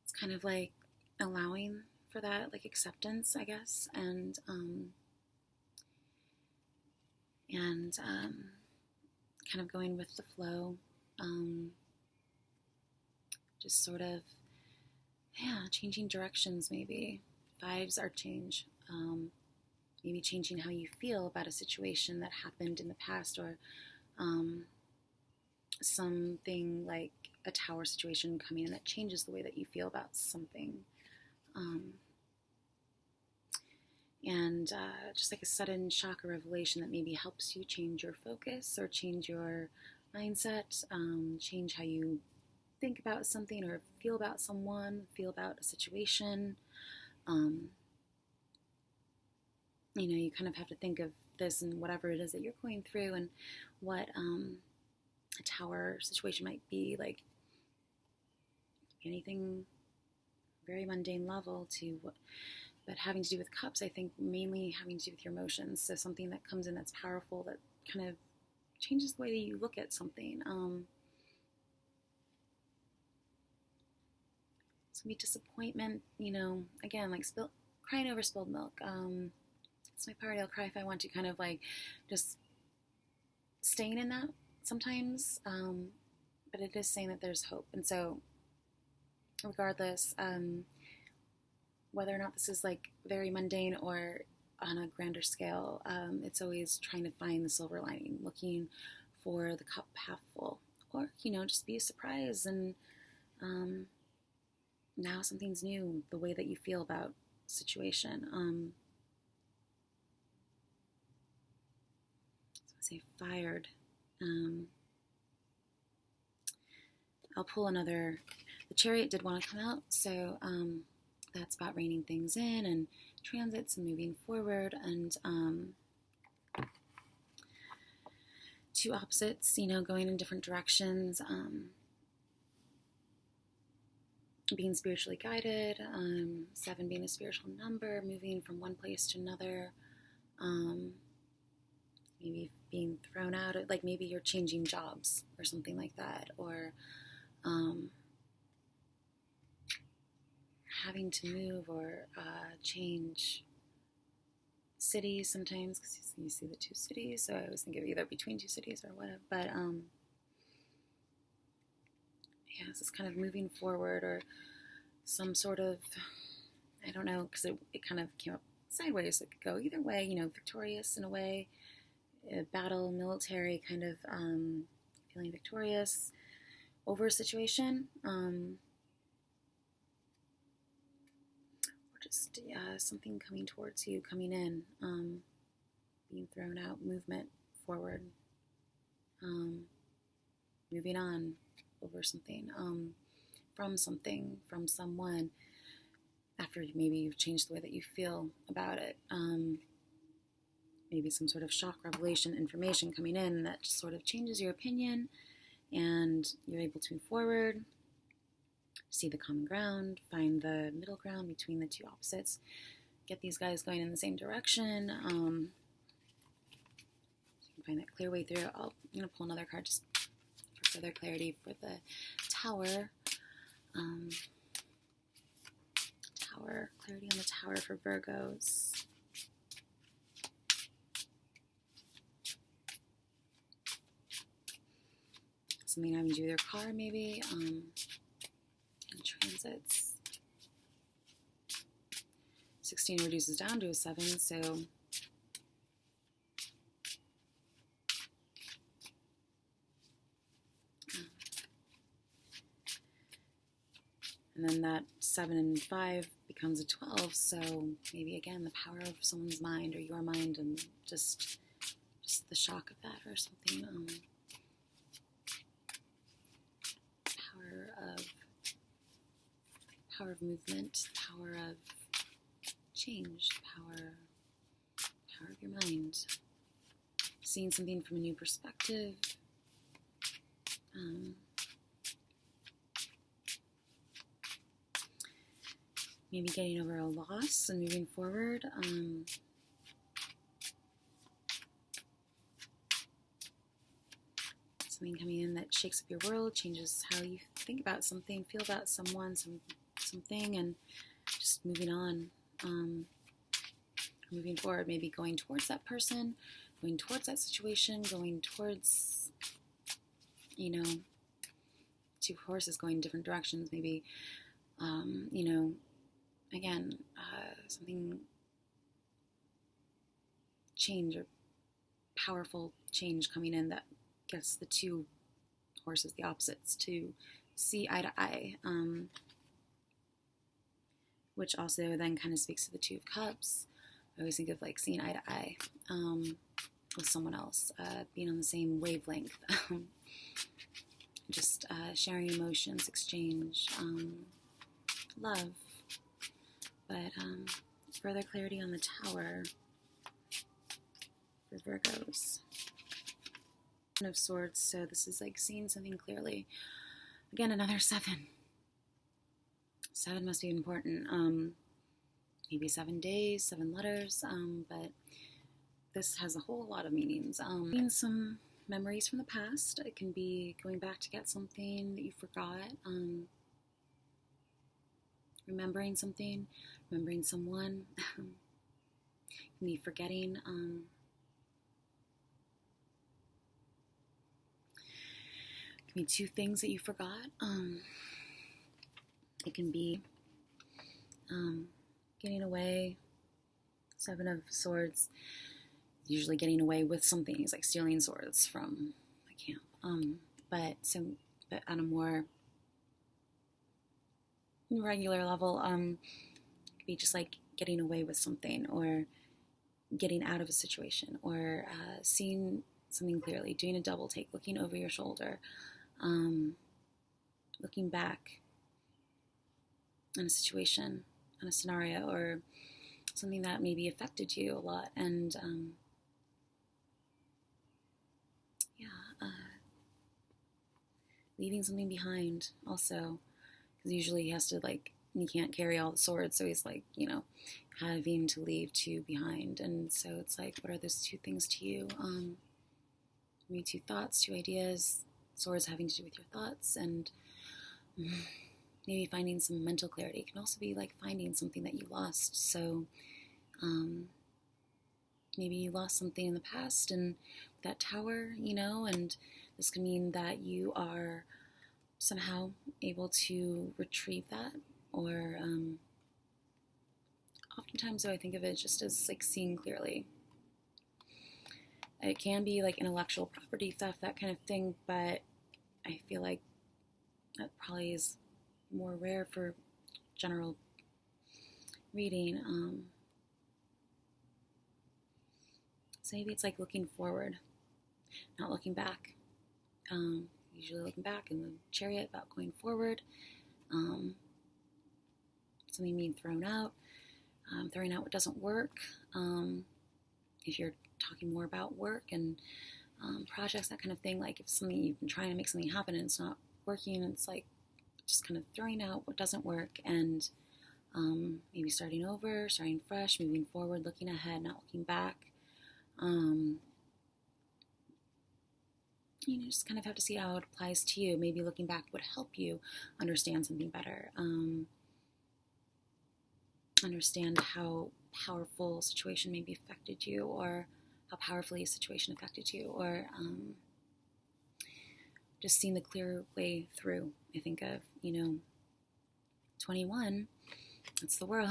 it's kind of like allowing for that, like acceptance, I guess, and kind of going with the flow. Just sort of, changing directions maybe. Vibes are change. Maybe changing how you feel about a situation that happened in the past, or something like a tower situation coming in that changes the way that you feel about something. And just like a sudden shock or revelation that maybe helps you change your focus or change your mindset, change how you think about something or feel about someone, feel about a situation. You kind of have to think of this and whatever it is that you're going through, and what a tower situation might be like. Anything very mundane level to what, but having to do with cups, I think mainly having to do with your emotions. So something that comes in that's powerful, that kind of changes the way that you look at something. It's gonna be disappointment, again, like crying over spilled milk. It's my party, I'll cry if I want to, kind of like just staying in that sometimes. But it is saying that there's hope. And so regardless, whether or not this is like very mundane or on a grander scale, it's always trying to find the silver lining, looking for the cup half full, or just be a surprise, and now something's new, the way that you feel about a situation. So I say fired. I'll pull another. The Chariot did want to come out, so that's about reining things in and transits and moving forward, and two opposites, going in different directions, being spiritually guided, 7 being a spiritual number, moving from one place to another, maybe being thrown out, like maybe you're changing jobs or something like that, or having to move or change cities sometimes, because you see the 2 cities, so I always think of either between 2 cities or whatever, but this is kind of moving forward, or some sort of, I don't know, because it kind of came up sideways. It could go either way, victorious in a way, battle, military, kind of feeling victorious over a situation, or just something coming towards you, coming in, being thrown out, movement forward, moving on over something, from someone, after maybe you've changed the way that you feel about it. Maybe some sort of shock, revelation, information coming in that just sort of changes your opinion, and you're able to move forward, see the common ground, find the middle ground between the 2 opposites, get these guys going in the same direction. So you can find that clear way through. I'm going to pull another card just for further clarity for the Tower. Clarity on the Tower for Virgos. Something having to do with your car, maybe, and transits. 16 reduces down to a 7, so and then that 7 and 5 becomes a 12, so maybe again the power of someone's mind or your mind, and just the shock of that, or something. Power of movement, power of change, power of your mind, seeing something from a new perspective, maybe getting over a loss and moving forward, something coming in that shakes up your world, changes how you think about something, feel about someone, something, and just moving on, moving forward, maybe going towards that person, going towards that situation, going towards, two horses going different directions, maybe, again, something, change or powerful change coming in that gets the two horses, the opposites, to see eye to eye, which also then kind of speaks to the Two of Cups. I always think of like seeing eye to eye with someone else, being on the same wavelength, just sharing emotions, exchange, love. But further clarity on the Tower for Virgos. Ten of Swords, so this is like seeing something clearly. Again, another 7. 7 must be important. Maybe 7 days, 7 letters, but this has a whole lot of meanings. Some memories from the past. It can be going back to get something that you forgot, remembering something, remembering someone. It can be forgetting. It can be 2 things that you forgot. It can be getting away. 7 of Swords, usually getting away with something. He's like stealing swords from a camp. But on a more regular level, it could be just like getting away with something, or getting out of a situation, or seeing something clearly, doing a double take, looking over your shoulder, looking back on a situation, on a scenario, or something that maybe affected you a lot, and leaving something behind also, because usually he has to he can't carry all the swords, so he's having to leave 2 behind, and so it's like, what are those 2 things to you? Maybe 2 thoughts, 2 ideas, swords having to do with your thoughts, and maybe finding some mental clarity. It can also be like finding something that you lost. So maybe you lost something in the past, and that Tower, and this could mean that you are somehow able to retrieve that, or oftentimes though I think of it just as like seeing clearly. It can be like intellectual property theft, that kind of thing, but I feel like that probably is more rare for general reading. So maybe it's like looking forward, not looking back. Usually looking back in the Chariot, about going forward. Something being thrown out, throwing out what doesn't work. If you're talking more about work and projects, that kind of thing, like if something you've been trying to make something happen and it's not working, it's like just kind of throwing out what doesn't work, and maybe starting over, starting fresh, moving forward, looking ahead, not looking back. You just kind of have to see how it applies to you. Maybe looking back would help you understand something better, understand how powerful a situation maybe affected you, or how powerfully a situation affected you, or just seeing the clear way through. I think of, 21, that's the world.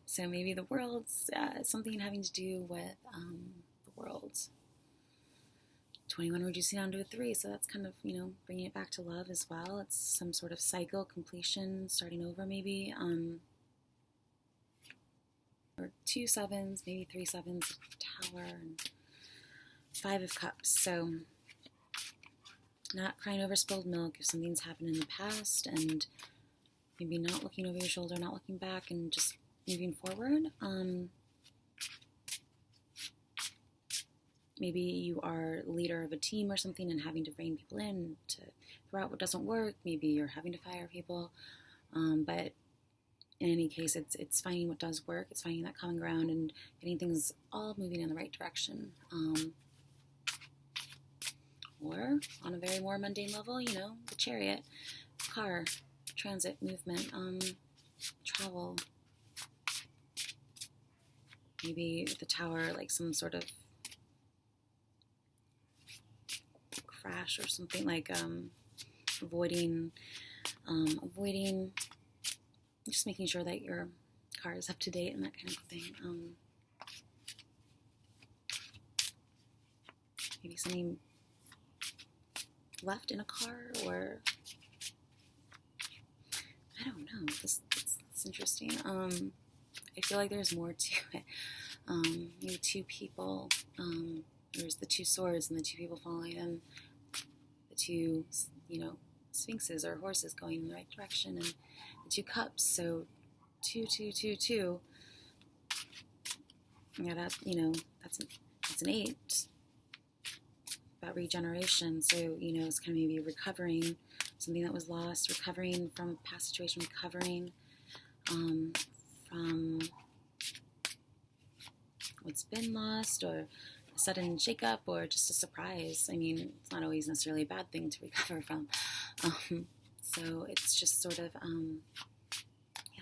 So maybe the world's something having to do with the world. 21 reducing down to a 3, so that's kind of, bringing it back to love as well. It's some sort of cycle, completion, starting over maybe. Or 2 7s, maybe 3 7s, Tower, and 5 of Cups. So not crying over spilled milk if something's happened in the past, and maybe not looking over your shoulder, not looking back, and just moving forward. Maybe you are leader of a team or something and having to rein people in to throw out what doesn't work. Maybe you're having to fire people. But in any case, it's finding what does work. It's finding that common ground and getting things all moving in the right direction. Or on a very more mundane level, you know, the chariot, car, transit, movement, travel. Maybe the tower, like some sort of crash or something, like avoiding, just making sure that your car is up to date and that kind of thing. Maybe something left in a car, or I don't know. It's interesting. I feel like there's more to it. Maybe two people. There's the two swords and the two people falling, and the two, you know, sphinxes or horses going in the right direction, and the two cups. So two, two, two, two. Yeah, that, you know, that's an 8. About regeneration. So, you know, it's kind of maybe recovering something that was lost, recovering from a past situation, recovering from what's been lost, or a sudden shakeup, or just a surprise. I mean, it's not always necessarily a bad thing to recover from. So it's just sort of,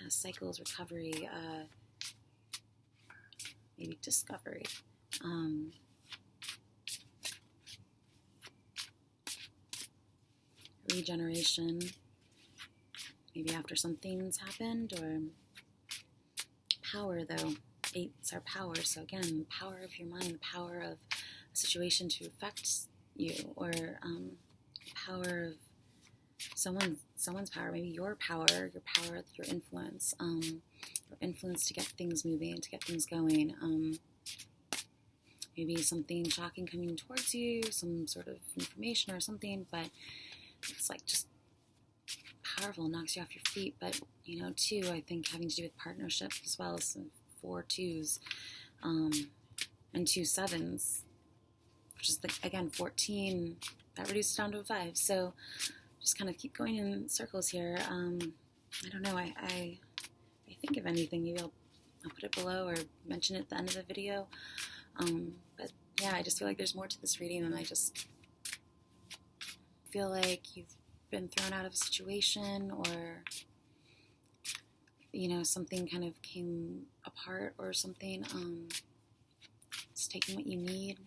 cycles, recovery, maybe discovery. Regeneration, maybe after something's happened, or power, though. 8's our power, so again, power of your mind, the power of a situation to affect you, or power of someone's power, maybe your power, your influence, your influence to get things moving, to get things going. Maybe something shocking coming towards you, some sort of information or something, but it's like just powerful, knocks you off your feet. But, you know, 2, I think, having to do with partnerships as well as 4 2s, and 2 7s, which is, again, 14. That reduces down to a 5. So just kind of keep going in circles here. I don't know. I think of anything, maybe I'll put it below or mention it at the end of the video. But yeah, I just feel like there's more to this reading, and I just feel like you've been thrown out of a situation, or, you know, something kind of came apart or something. It's taking what you need.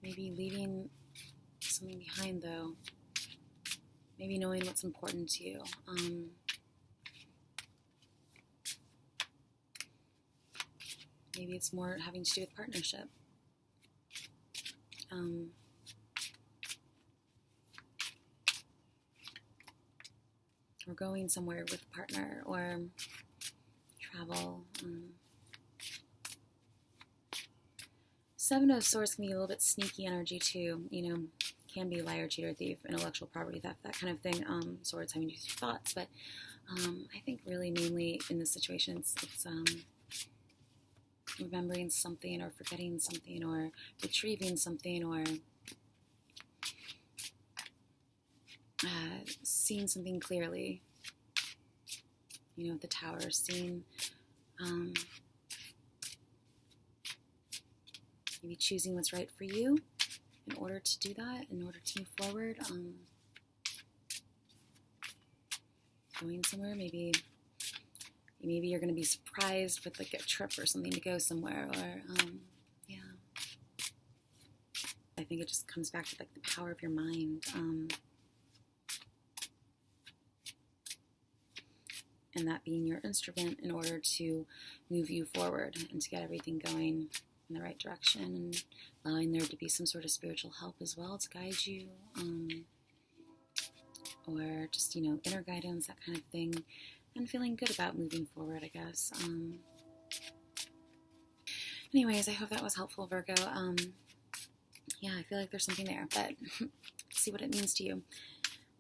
Maybe leaving something behind, though. Maybe knowing what's important to you. Maybe it's more having to do with partnership. Or going somewhere with a partner, or travel. 7 of Swords can be a little bit sneaky energy too. You know, can be liar, cheater, thief, intellectual property theft, that kind of thing. Swords having to do with your thoughts, but I think really mainly in this situation, it's remembering something, or forgetting something, or retrieving something, or seeing something clearly. You know, the tower, seeing, maybe choosing what's right for you in order to do that, in order to move forward. Going somewhere, maybe you're going to be surprised with like a trip or something to go somewhere, or yeah. I think it just comes back to like the power of your mind, and that being your instrument in order to move you forward and to get everything going in the right direction, and allowing there to be some sort of spiritual help as well to guide you, or just, you know, inner guidance, that kind of thing. And feeling good about moving forward, I guess. Anyways, I hope that was helpful, Virgo. Yeah, I feel like there's something there, but see what it means to you.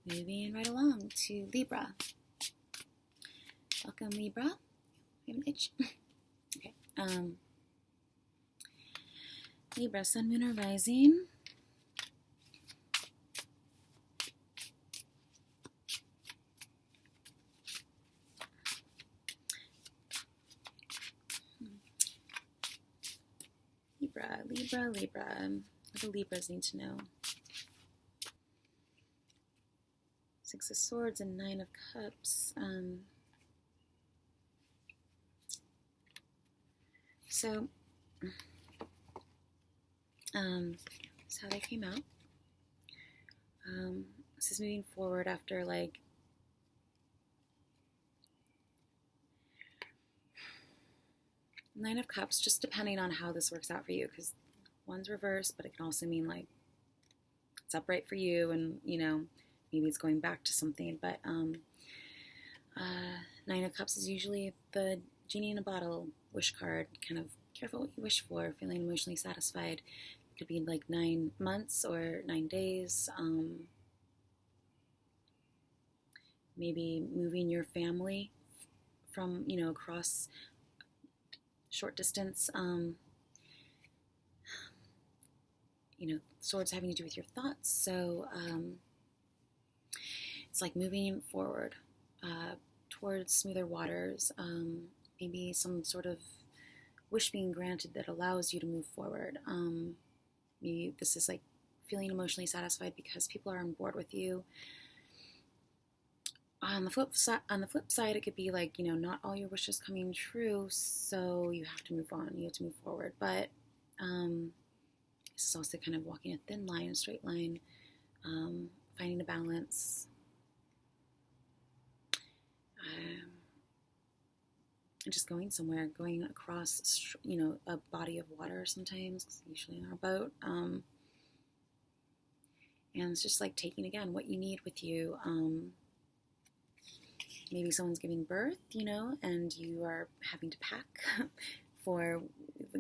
Moving right along to Libra. Welcome, Libra. I have an itch. Okay. Libra, Sun, Moon, or Rising. Libra. What do Libras need to know? Six of Swords and Nine of Cups. So that's how they came out. This is moving forward after like Nine of Cups, just depending on how this works out for you, because one's reversed, but it can also mean like it's upright for you, and maybe it's going back to something. But Nine of Cups is usually the genie in a bottle wish card, kind of careful what you wish for, feeling emotionally satisfied. It could be like 9 months or 9 days. Maybe moving your family from, across short distance. Swords having to do with your thoughts. So it's like moving forward towards smoother waters. Maybe some sort of wish being granted that allows you to move forward. Maybe this is like feeling emotionally satisfied because people are on board with you. On the flip side, it could be like, not all your wishes coming true, so you have to move on. You have to move forward. But this is also kind of walking a thin line, a straight line, finding a balance. And just going somewhere, going across, a body of water sometimes, usually on a boat. And it's just like taking, again, what you need with you. Maybe someone's giving birth, and you are having to pack for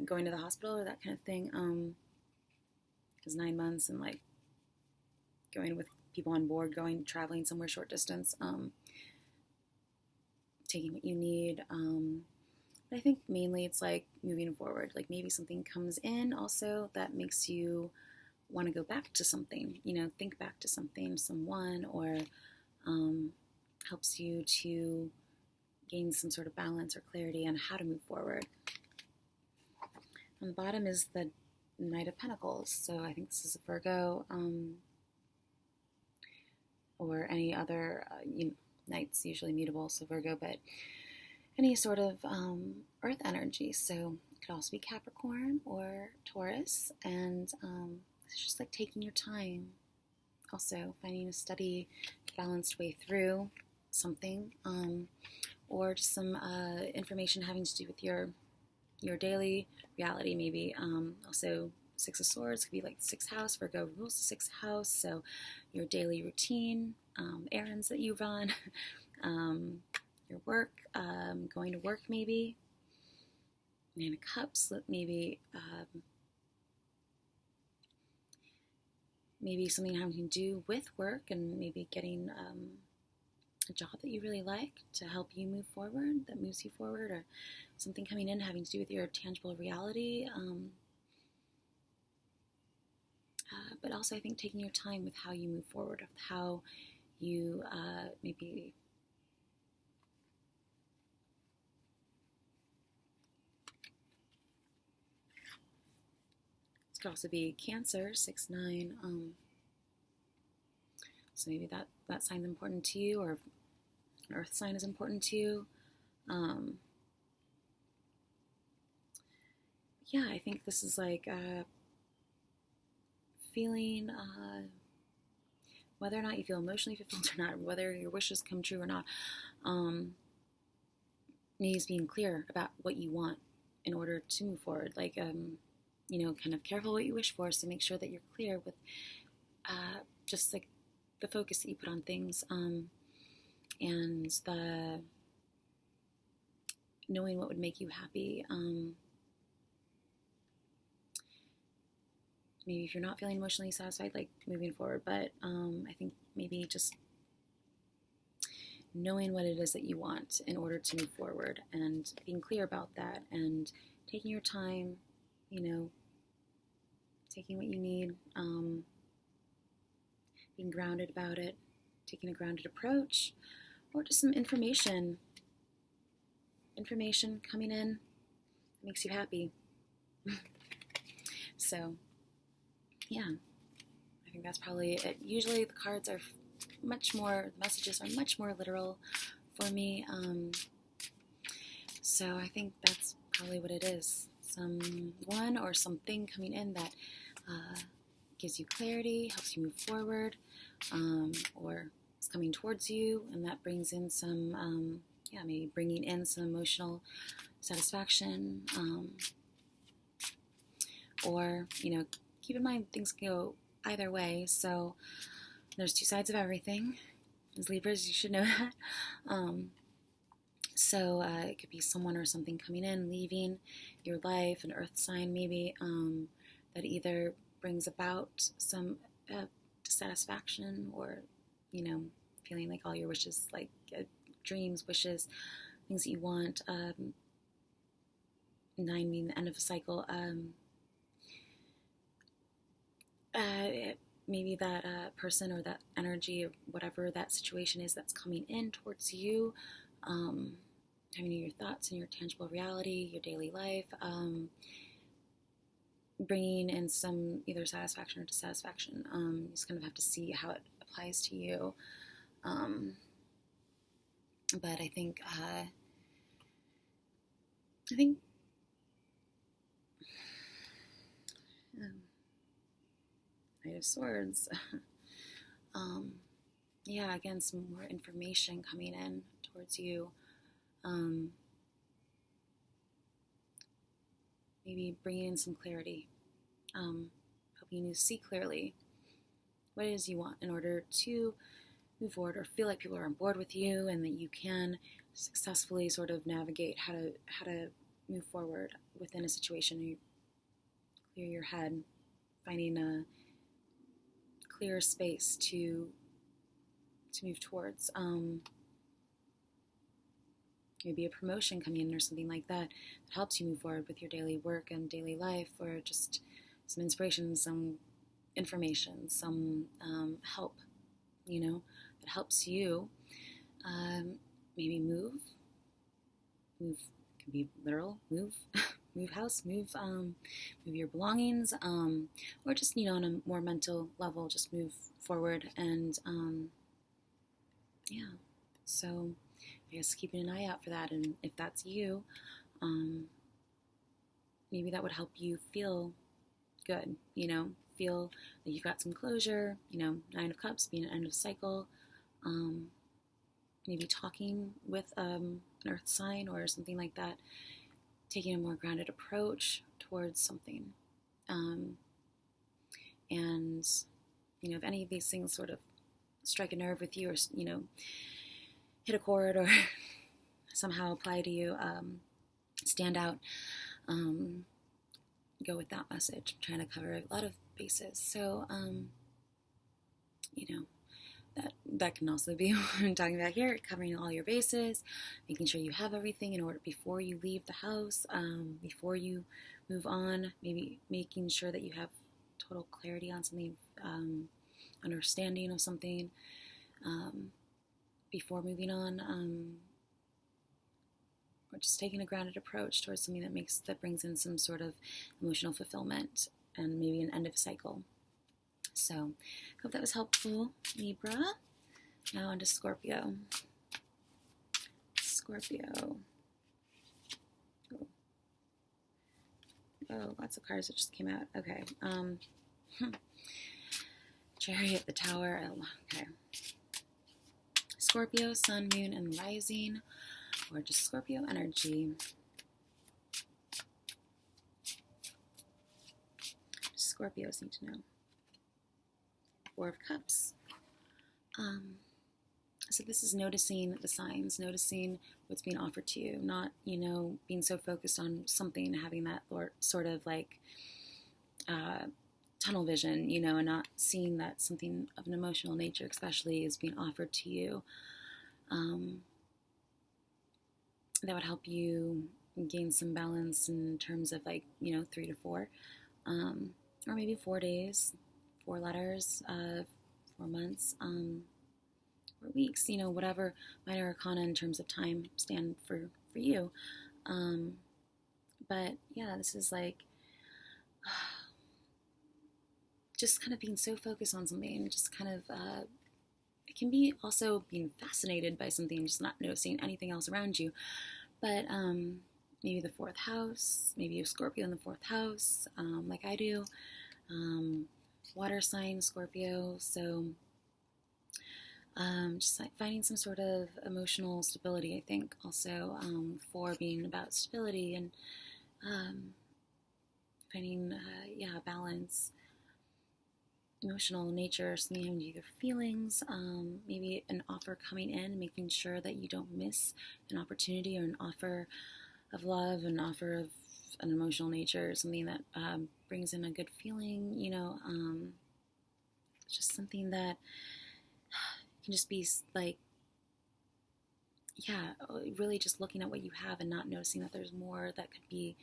going to the hospital or that kind of thing. Because 9 months and like going with people on board, traveling somewhere short distance, taking what you need. But I think mainly it's like moving forward. Like maybe something comes in also that makes you want to go back to something, think back to something, someone, or helps you to gain some sort of balance or clarity on how to move forward. On the bottom is the Knight of Pentacles. So I think this is a Virgo, or any other, Knight's usually mutable, so Virgo, but any sort of earth energy. So it could also be Capricorn or Taurus, and it's just like taking your time. Also finding a steady, balanced way through something, or just some information having to do with your daily reality, maybe. Also, Six of Swords could be like the 6th house. Virgo rules the 6th house, so your daily routine, errands that you run, your work, going to work maybe. Nine of Cups, maybe maybe something having to do with work, and maybe getting a job that you really like to help you move forward, that moves you forward, or something coming in having to do with your tangible reality. But also I think taking your time with how you move forward, with how you maybe this could also be Cancer, 6-9. So maybe that sign's important to you, or an earth sign is important to you. Yeah, I think this is like feeling whether or not you feel emotionally fulfilled or not, whether your wishes come true or not, needs being clear about what you want in order to move forward. Like, kind of careful what you wish for, so make sure that you're clear with just like the focus that you put on things, and the knowing what would make you happy. Maybe if you're not feeling emotionally satisfied, like moving forward, but I think maybe just knowing what it is that you want in order to move forward, and being clear about that, and taking your time, taking what you need, being grounded about it, taking a grounded approach, or just some information coming in that makes you happy. So, yeah, I think that's probably it. Usually the cards are the messages are much more literal for me. So I think that's probably what it is. Someone or something coming in that gives you clarity, helps you move forward, or is coming towards you, and that brings in some, maybe bringing in some emotional satisfaction, or, keep in mind things can go either way. So there's two sides of everything. As Libras, you should know that. So it could be someone or something coming in, leaving your life, an earth sign maybe, that either brings about some dissatisfaction or, feeling like all your wishes, like dreams, wishes, things that you want. 9 being the end of a cycle. Maybe that person or that energy or whatever that situation is that's coming in towards you, having your thoughts and your tangible reality, your daily life, bringing in some either satisfaction or dissatisfaction. You just kind of have to see how it applies to you. But I think Knight of Swords. Again, some more information coming in towards you. Maybe bringing in some clarity, helping you see clearly what it is you want in order to move forward or feel like people are on board with you and that you can successfully sort of navigate how to move forward within a situation. You clear your head, finding a clear space to move towards. Maybe a promotion coming in or something like that helps you move forward with your daily work and daily life, or just some inspiration, some information, some help, that helps you maybe move can be literal, move house, move your belongings, or just, on a more mental level, just move forward. And so I guess keeping an eye out for that. And if that's you, maybe that would help you feel good, feel that you've got some closure, 9 of Cups being an end of cycle, maybe talking with an earth sign or something like that, taking a more grounded approach towards something. And, if any of these things sort of strike a nerve with you or, hit a chord or somehow apply to you, stand out, go with that message. I'm trying to cover a lot of bases. So, that can also be what I'm talking about here, covering all your bases, making sure you have everything in order before you leave the house, before you move on, maybe making sure that you have total clarity on something, understanding of something, before moving on, or just taking a grounded approach towards something that brings in some sort of emotional fulfillment and maybe an end of a cycle. So, hope that was helpful, Libra. Now on to Scorpio. Oh, lots of cards that just came out. Okay. Chariot, the Tower. Okay. Scorpio, Sun, Moon, and Rising, or just Scorpio energy. Scorpios need to know. 4 of Cups. So this is noticing the signs, noticing what's being offered to you, not, being so focused on something, having that sort of like tunnel vision, and not seeing that something of an emotional nature especially is being offered to you. That would help you gain some balance in terms of 3 to 4, or maybe 4 days, 4 letters, 4 months, or weeks, whatever minor arcana in terms of time stand for you. But yeah, this is just kind of being so focused on something, just kind of, it can be also being fascinated by something, just not noticing anything else around you. But maybe the fourth house, maybe you have Scorpio in the fourth house, like I do. Water sign Scorpio, so just like finding some sort of emotional stability, I think, also for being about stability and finding, balance, emotional nature, something having to do with your feelings, maybe an offer coming in, making sure that you don't miss an opportunity or an offer of love, an offer of an emotional nature, something that brings in a good feeling, just something that can just be like, really just looking at what you have and not noticing that there's more that could be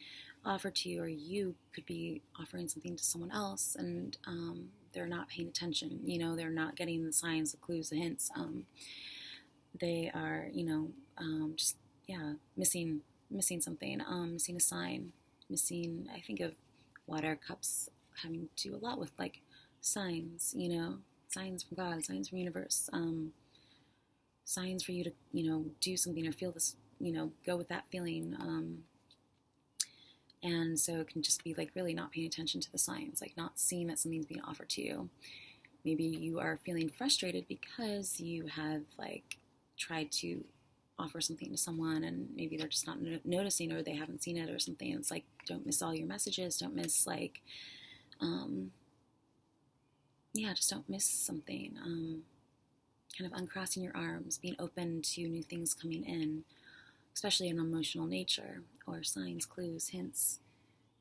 offered to you, or you could be offering something to someone else, and they're not paying attention. They're not getting the signs, the clues, the hints. They are, just missing something, missing a sign, missing. I think of water cups having to do a lot with like signs, signs from God, signs from universe, signs for you to, do something or feel this, go with that feeling. And so it can just be like really not paying attention to the signs, like not seeing that something's being offered to you. Maybe you are feeling frustrated because you have like tried to offer something to someone and maybe they're just not noticing, or they haven't seen it or something. It's like, don't miss all your messages, don't miss like, just don't miss something. Kind of uncrossing your arms, being open to new things coming in, especially an emotional nature, or signs, clues, hints.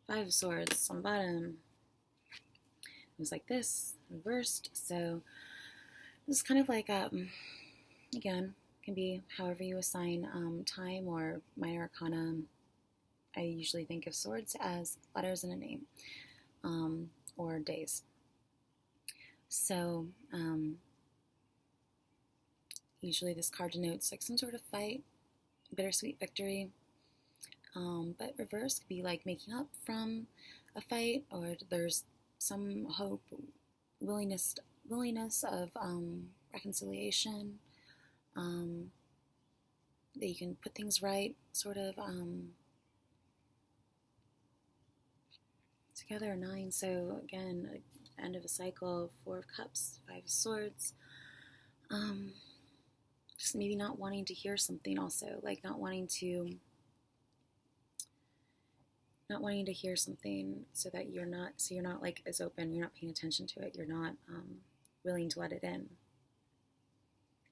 Five of Swords on the bottom. It was like this, reversed. So this is kind of like, again, can be however you assign time or minor arcana. I usually think of swords as letters in a name, or days. So usually this card denotes like some sort of fight, bittersweet victory. But reverse could be like making up from a fight, or there's some hope, willingness of reconciliation, that you can put things right, sort of together. 9. So again, end of a cycle. 4 of Cups, 5 of Swords. Just maybe not wanting to hear something, also like not wanting to hear something, so that you're not like as open, you're not paying attention to it, you're not willing to let it in.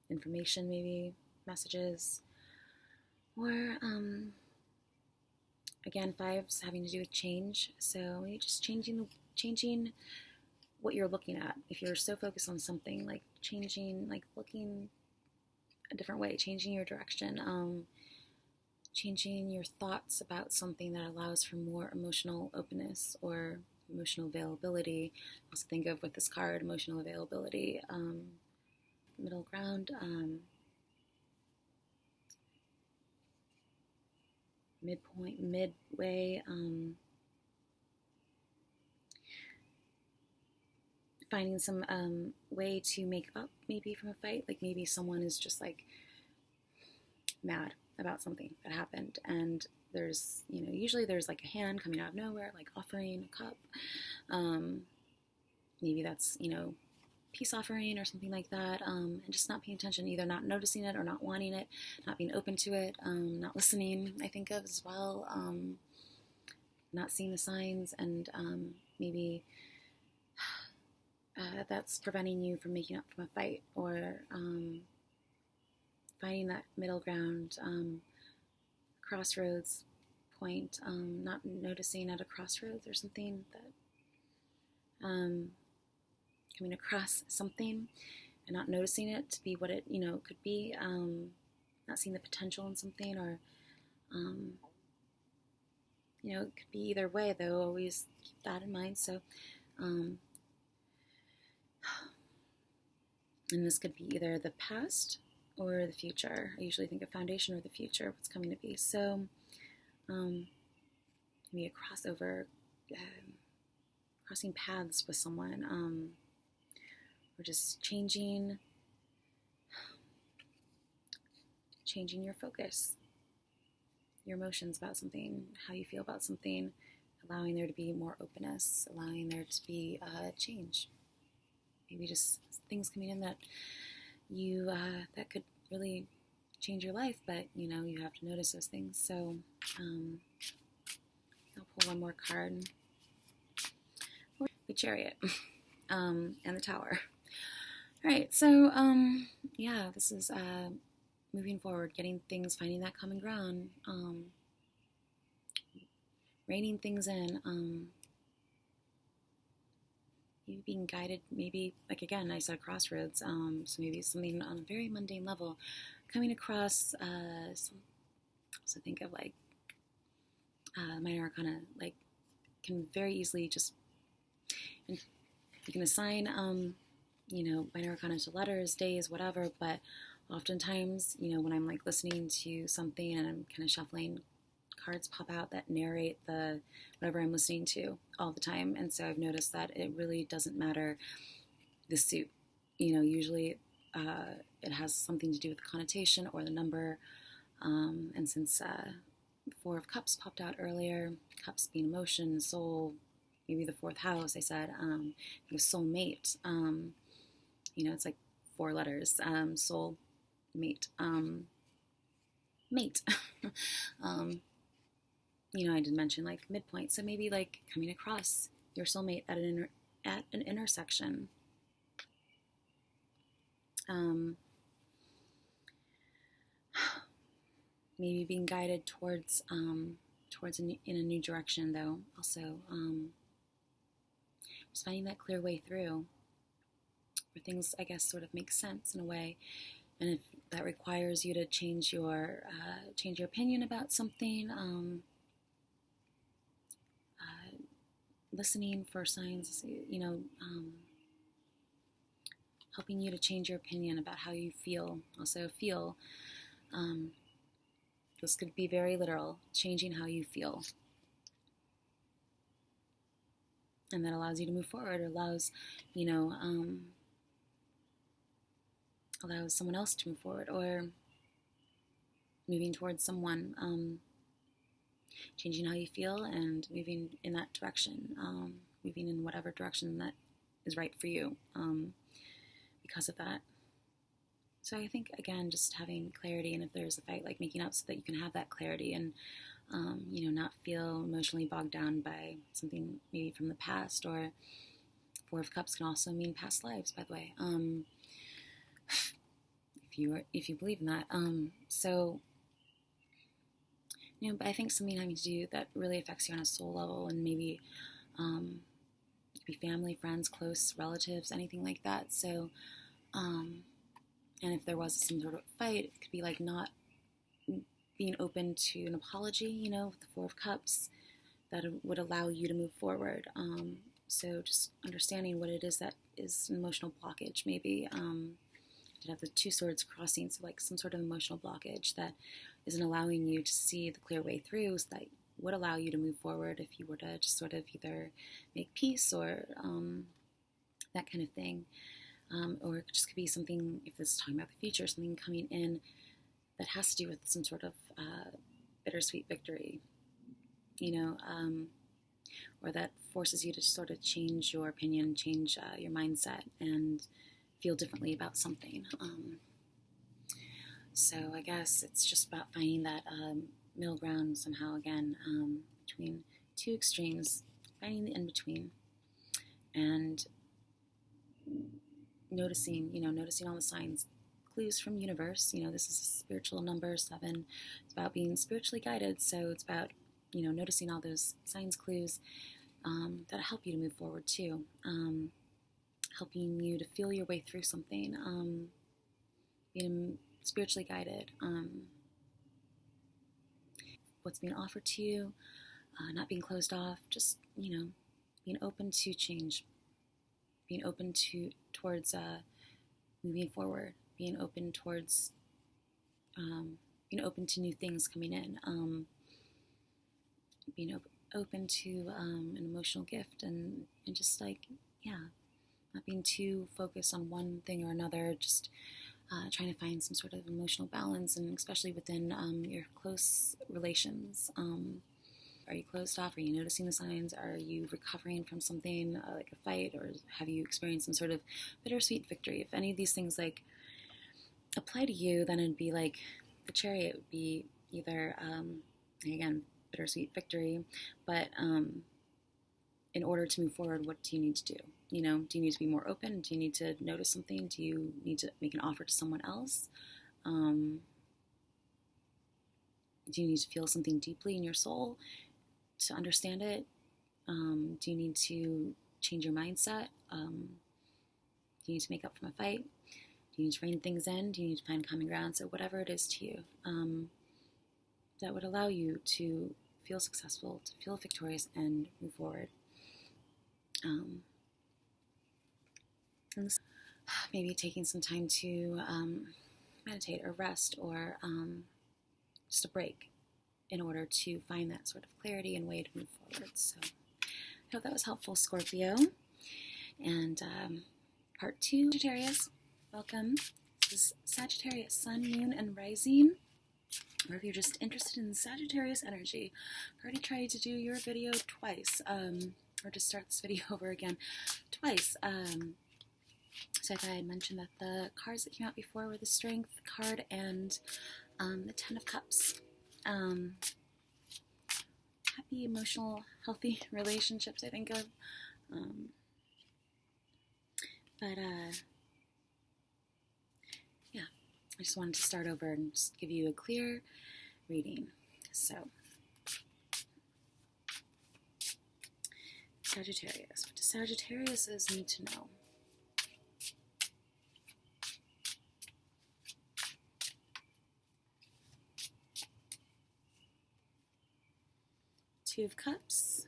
Information, maybe messages, or again, 5s having to do with change. So you're just changing what you're looking at. If you're so focused on something, like changing, like looking a different way, changing your direction, changing your thoughts about something that allows for more emotional openness or emotional availability. I also think of, with this card, emotional availability, middle ground, midpoint, midway, finding some way to make up maybe from a fight. Like maybe someone is just like mad about something that happened, and there's, usually there's like a hand coming out of nowhere, like offering a cup. Maybe that's, peace offering or something like that, and just not paying attention, either not noticing it or not wanting it, not being open to it, not listening, I think of as well, not seeing the signs, and maybe that's preventing you from making up from a fight, or finding that middle ground, crossroads point, not noticing at a crossroads or something, that coming across something and not noticing it to be what it could be, not seeing the potential in something, or it could be either way, though. Always keep that in mind. So and this could be either the past or the future. I usually think of foundation or the future, what's coming to be. So maybe a crossover crossing paths with someone, or just changing your focus, your emotions about something, how you feel about something, allowing there to be more openness, allowing there to be change. Maybe just things coming in that you that could really change your life, but you have to notice those things. So I'll pull one more card. The Chariot and the Tower. All right, so yeah, this is moving forward, getting things, finding that common ground, reining things in, maybe being guided, maybe, like again, I said crossroads, so maybe something on a very mundane level, coming across, so think of like minor arcana, like can very easily just, and you can assign, minor arcana to letters, days, whatever, but oftentimes, when I'm like listening to something and I'm kind of shuffling, cards pop out that narrate the whatever I'm listening to all the time. And so I've noticed that it really doesn't matter the suit. Usually it has something to do with the connotation or the number. And since Four of Cups popped out earlier, cups being emotion, soul, maybe the fourth house, I said, it was soulmate. It's like 4 letters, soul, mate, mate. I did mention like midpoint, so maybe like coming across your soulmate at an intersection. Maybe being guided towards in a new direction, though. Also, just finding that clear way through, where things, I guess, sort of make sense in a way. And if that requires you to change your opinion about something, listening for signs, helping you to change your opinion about how you feel. Also feel, this could be very literal, changing how you feel. And that allows you to move forward, or allows someone else to move forward, or moving towards someone, changing how you feel and moving in that direction, moving in whatever direction that is right for you because of that. So I think, again, just having clarity, and if there's a fight, like making up so that you can have that clarity and, not feel emotionally bogged down by something maybe from the past. Or Four of Cups can also mean past lives, by the way, if you believe in that. But I think something having to do that really affects you on a soul level, and maybe it could be family, friends, close relatives, anything like that. So, and if there was some sort of fight, it could be like not being open to an apology, with the Four of Cups, that would allow you to move forward. So just understanding what it is that is an emotional blockage, maybe. Did have the Two Swords crossing, so like some sort of emotional blockage that isn't allowing you to see the clear way through, so that would allow you to move forward if you were to just sort of either make peace or that kind of thing. Or it just could be something, if this is talking about the future, something coming in that has to do with some sort of bittersweet victory, or that forces you to sort of change your opinion, change your mindset, and feel differently about something. So I guess it's just about finding that middle ground somehow, again, between two extremes, finding the in-between, and noticing all the signs, clues from universe. This is a spiritual number 7. It's about being spiritually guided, so it's about, noticing all those signs, clues that help you to move forward too, helping you to feel your way through something, being spiritually guided, what's being offered to you, not being closed off, just, being open to change, being open towards moving forward, being open towards, being open to new things coming in, being open to an emotional gift, and just like, yeah, not being too focused on one thing or another, just trying to find some sort of emotional balance, and especially within your close relations. Are you closed off? Are you noticing the signs? Are you recovering from something like a fight, or have you experienced some sort of bittersweet victory? If any of these things like apply to you, then it'd be like the Chariot would be either again, bittersweet victory, but in order to move forward, what do you need to do? Do you need to be more open? Do you need to notice something? Do you need to make an offer to someone else? Do you need to feel something deeply in your soul to understand it? Do you need to change your mindset? Do you need to make up from a fight? Do you need to rein things in? Do you need to find common ground? So whatever it is to you that would allow you to feel successful, to feel victorious, and move forward. And maybe taking some time to meditate or rest, or just a break in order to find that sort of clarity and way to move forward. So I hope that was helpful, Scorpio. And part 2, Sagittarius, welcome. This is Sagittarius, Sun, Moon, and Rising. Or if you're just interested in Sagittarius energy, I've already tried to do your video twice, or to start this video over again twice. So I thought I'd mention that the cards that came out before were the Strength card and the Ten of Cups. Happy, emotional, healthy relationships, I think of. Yeah, I just wanted to start over and just give you a clear reading. So, Sagittarius. What do Sagittariuses need to know? Two of Cups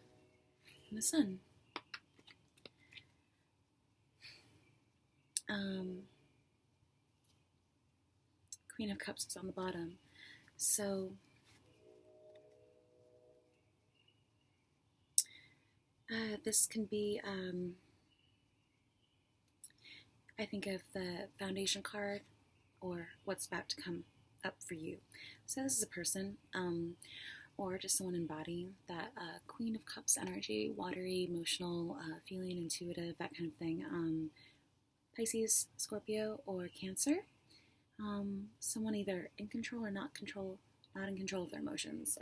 and the Sun. Queen of Cups is on the bottom. So this can be, I think of the Foundation card, or what's about to come up for you. So this is a person, or just someone embodying that Queen of Cups energy, watery, emotional, feeling, intuitive, that kind of thing. Pisces, Scorpio, or Cancer. Someone either in control or not in control of their emotions,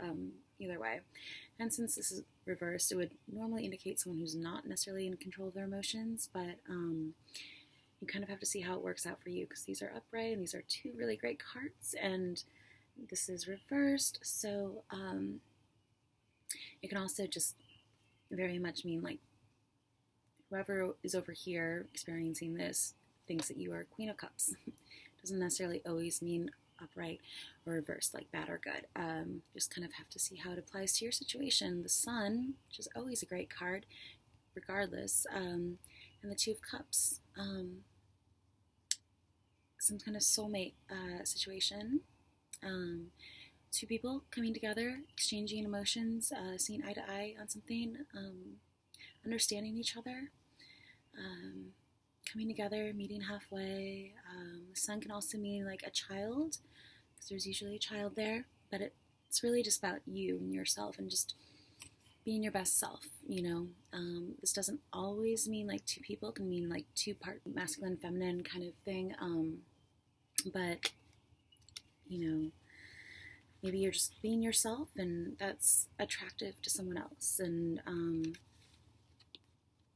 either way. And since this is reversed, it would normally indicate someone who's not necessarily in control of their emotions, but you kind of have to see how it works out for you, because these are upright and these are two really great cards, and this is reversed. So it can also just very much mean like whoever is over here experiencing this thinks that you are Queen of Cups. Doesn't necessarily always mean upright or reversed, like bad or good. Just kind of have to see how it applies to your situation. The Sun, which is always a great card, regardless, and the Two of Cups. Some kind of soulmate situation. Two people coming together, exchanging emotions, seeing eye to eye on something, understanding each other. Coming together, meeting halfway. The Sun can also mean like a child, because there's usually a child there, but it's really just about you and yourself and just being your best self, This doesn't always mean like two people, it can mean like two-part masculine, feminine kind of thing, but, maybe you're just being yourself and that's attractive to someone else, and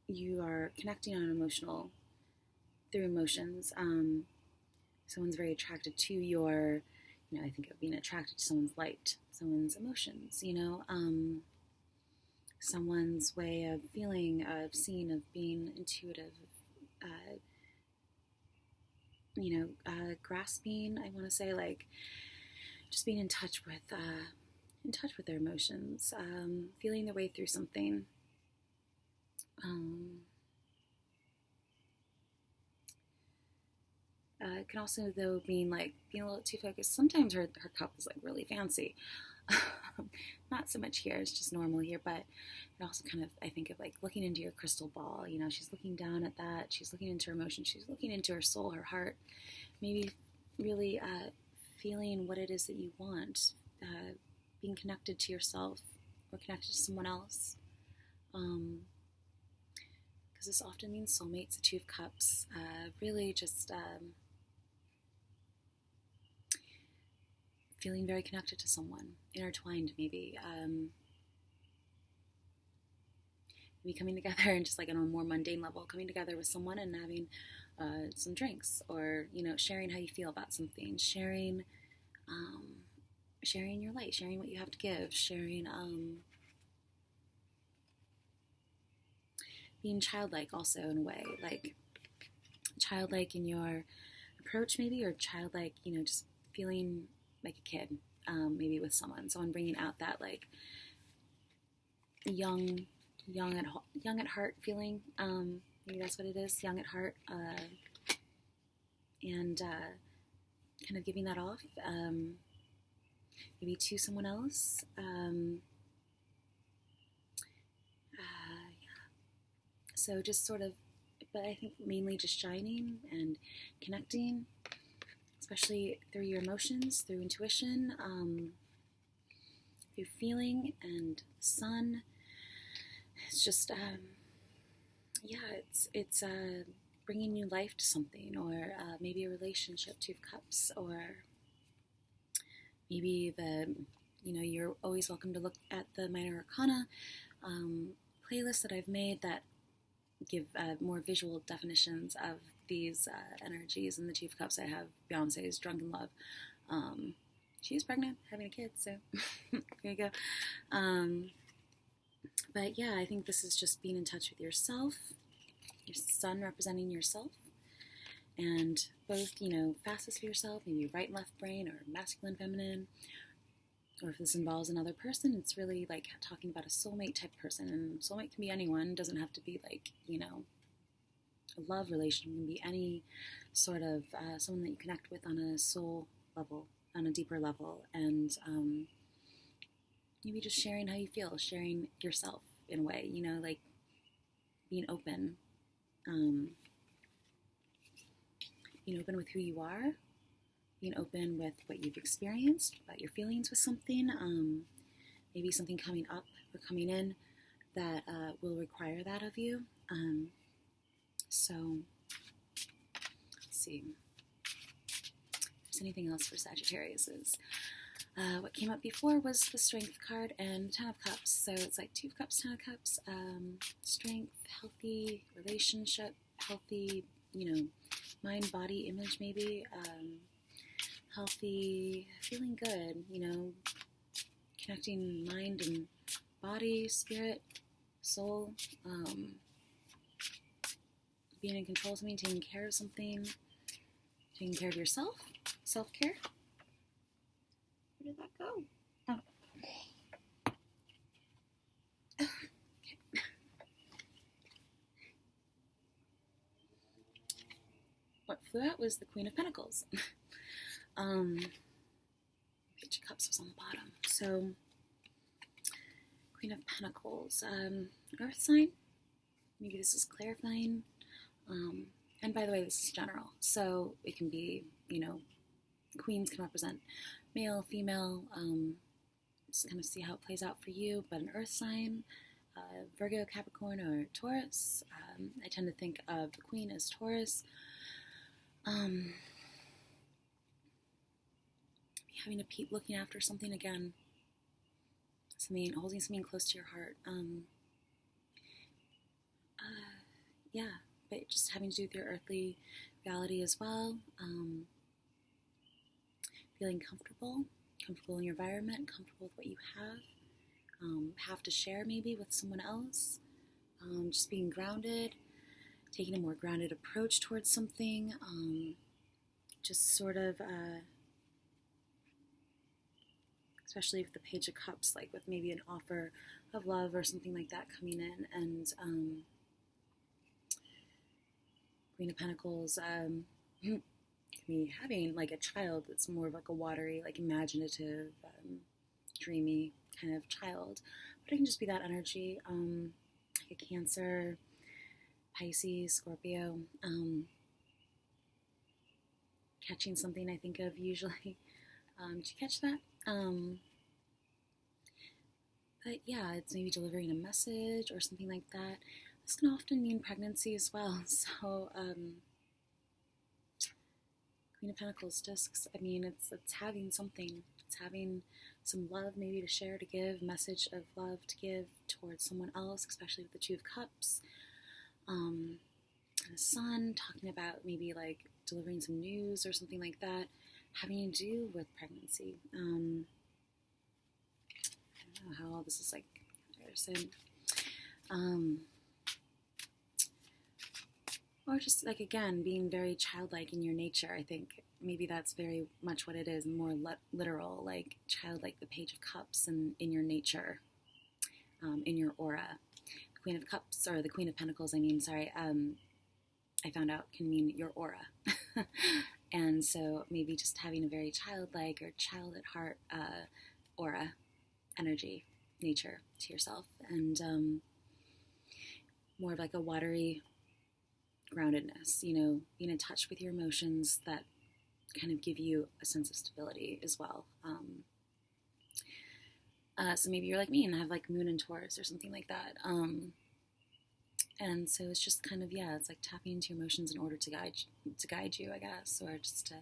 you are connecting on through emotions. Someone's very attracted to your, I think of being attracted to someone's light, someone's emotions, someone's way of feeling, of seeing, of being intuitive, grasping, I want to say, like, just being in touch with their emotions, feeling their way through something. it can also, though, mean like being a little too focused. Sometimes her cup is like really fancy. Not so much here, it's just normal here, but it also kind of, I think of like looking into your crystal ball. You know, she's looking down at that, she's looking into her emotions, she's looking into her soul, her heart, maybe really feeling what it is that you want, being connected to yourself or connected to someone else. Because this often means soulmates, the Two of Cups, really just feeling very connected to someone, intertwined maybe. Maybe coming together and just like on a more mundane level, coming together with someone and having some drinks, or, you know, sharing how you feel about something, sharing your light, sharing what you have to give, sharing being childlike also in a way, like childlike in your approach maybe, or childlike, you know, just feeling like a kid, maybe with someone bringing out that like young at heart feeling. Maybe that's what it is, young at heart, and kind of giving that off, maybe to someone else. So just sort of, but I think mainly just shining and connecting, especially through your emotions, through intuition, through feeling and sun. It's just, it's bringing new life to something, or maybe a relationship, Two of Cups, or maybe you're always welcome to look at the Minor Arcana playlist that I've made that give more visual definitions of these energies. And the Two of Cups, I have Beyonce's Drunken Love. She is pregnant, having a kid, so there you go. But yeah, I think this is just being in touch with yourself, your sun representing yourself, and both, you know, facets of yourself, maybe right and left brain, or masculine, feminine, or if this involves another person, it's really like talking about a soulmate type person. And soulmate can be anyone, doesn't have to be like, you know, a love relation. It can be any sort of someone that you connect with on a soul level, on a deeper level, and maybe just sharing how you feel, sharing yourself in a way, you know, like being open, being open with who you are, being open with what you've experienced, about your feelings with something, maybe something coming up or coming in that will require that of you. So, let's see. If there's anything else for Sagittarius, what came up before was the Strength card and the Ten of Cups. So it's like Two of Cups, Ten of Cups, strength, healthy relationship, healthy, you know, mind, body, image maybe, healthy, feeling good, you know, connecting mind and body, spirit, soul, being in control of something, taking care of something, taking care of yourself, self-care. Where did that go? Oh. Okay. What flew out was the Queen of Pentacles. Page of Cups was on the bottom. So, Queen of Pentacles, Earth sign. Maybe this is clarifying. And by the way, this is general. So it can be, you know, queens can represent male, female. Just kind of see how it plays out for you. But an Earth sign, Virgo, Capricorn, or Taurus. I tend to think of the Queen as Taurus. Having to keep looking after something again, something, holding something close to your heart. Yeah, but just having to do with your earthly reality as well. Feeling comfortable in your environment, comfortable with what you have to share maybe with someone else. Just being grounded, taking a more grounded approach towards something. Just sort of, especially with the Page of Cups, like with maybe an offer of love or something like that coming in, and Queen of Pentacles, me having like a child that's more of like a watery, like imaginative, dreamy kind of child. But it can just be that energy, like a Cancer, Pisces, Scorpio. Catching something I think of usually. Did you catch that? But yeah, it's maybe delivering a message or something like that. This can often mean pregnancy as well. So, Queen of Pentacles discs, I mean, it's having something. It's having some love maybe to share, to give, message of love to give towards someone else, especially with the Two of Cups. And the Sun, talking about maybe like delivering some news or something like that, having to do with pregnancy. I don't know how all this is like comparison. Or just like, again, being very childlike in your nature. I think maybe that's very much what it is, more literal, like childlike, the Page of Cups, and in your nature, in your aura. The Queen of Cups, or the Queen of Pentacles, I found out can mean your aura. And so maybe just having a very childlike or child at heart aura, energy, nature to yourself, and more of like a watery groundedness, being in touch with your emotions that kind of give you a sense of stability as well. So maybe you're like me and have like Moon in Taurus or something like that. And so it's just kind of, it's like tapping into your emotions in order to guide you, I guess, or just to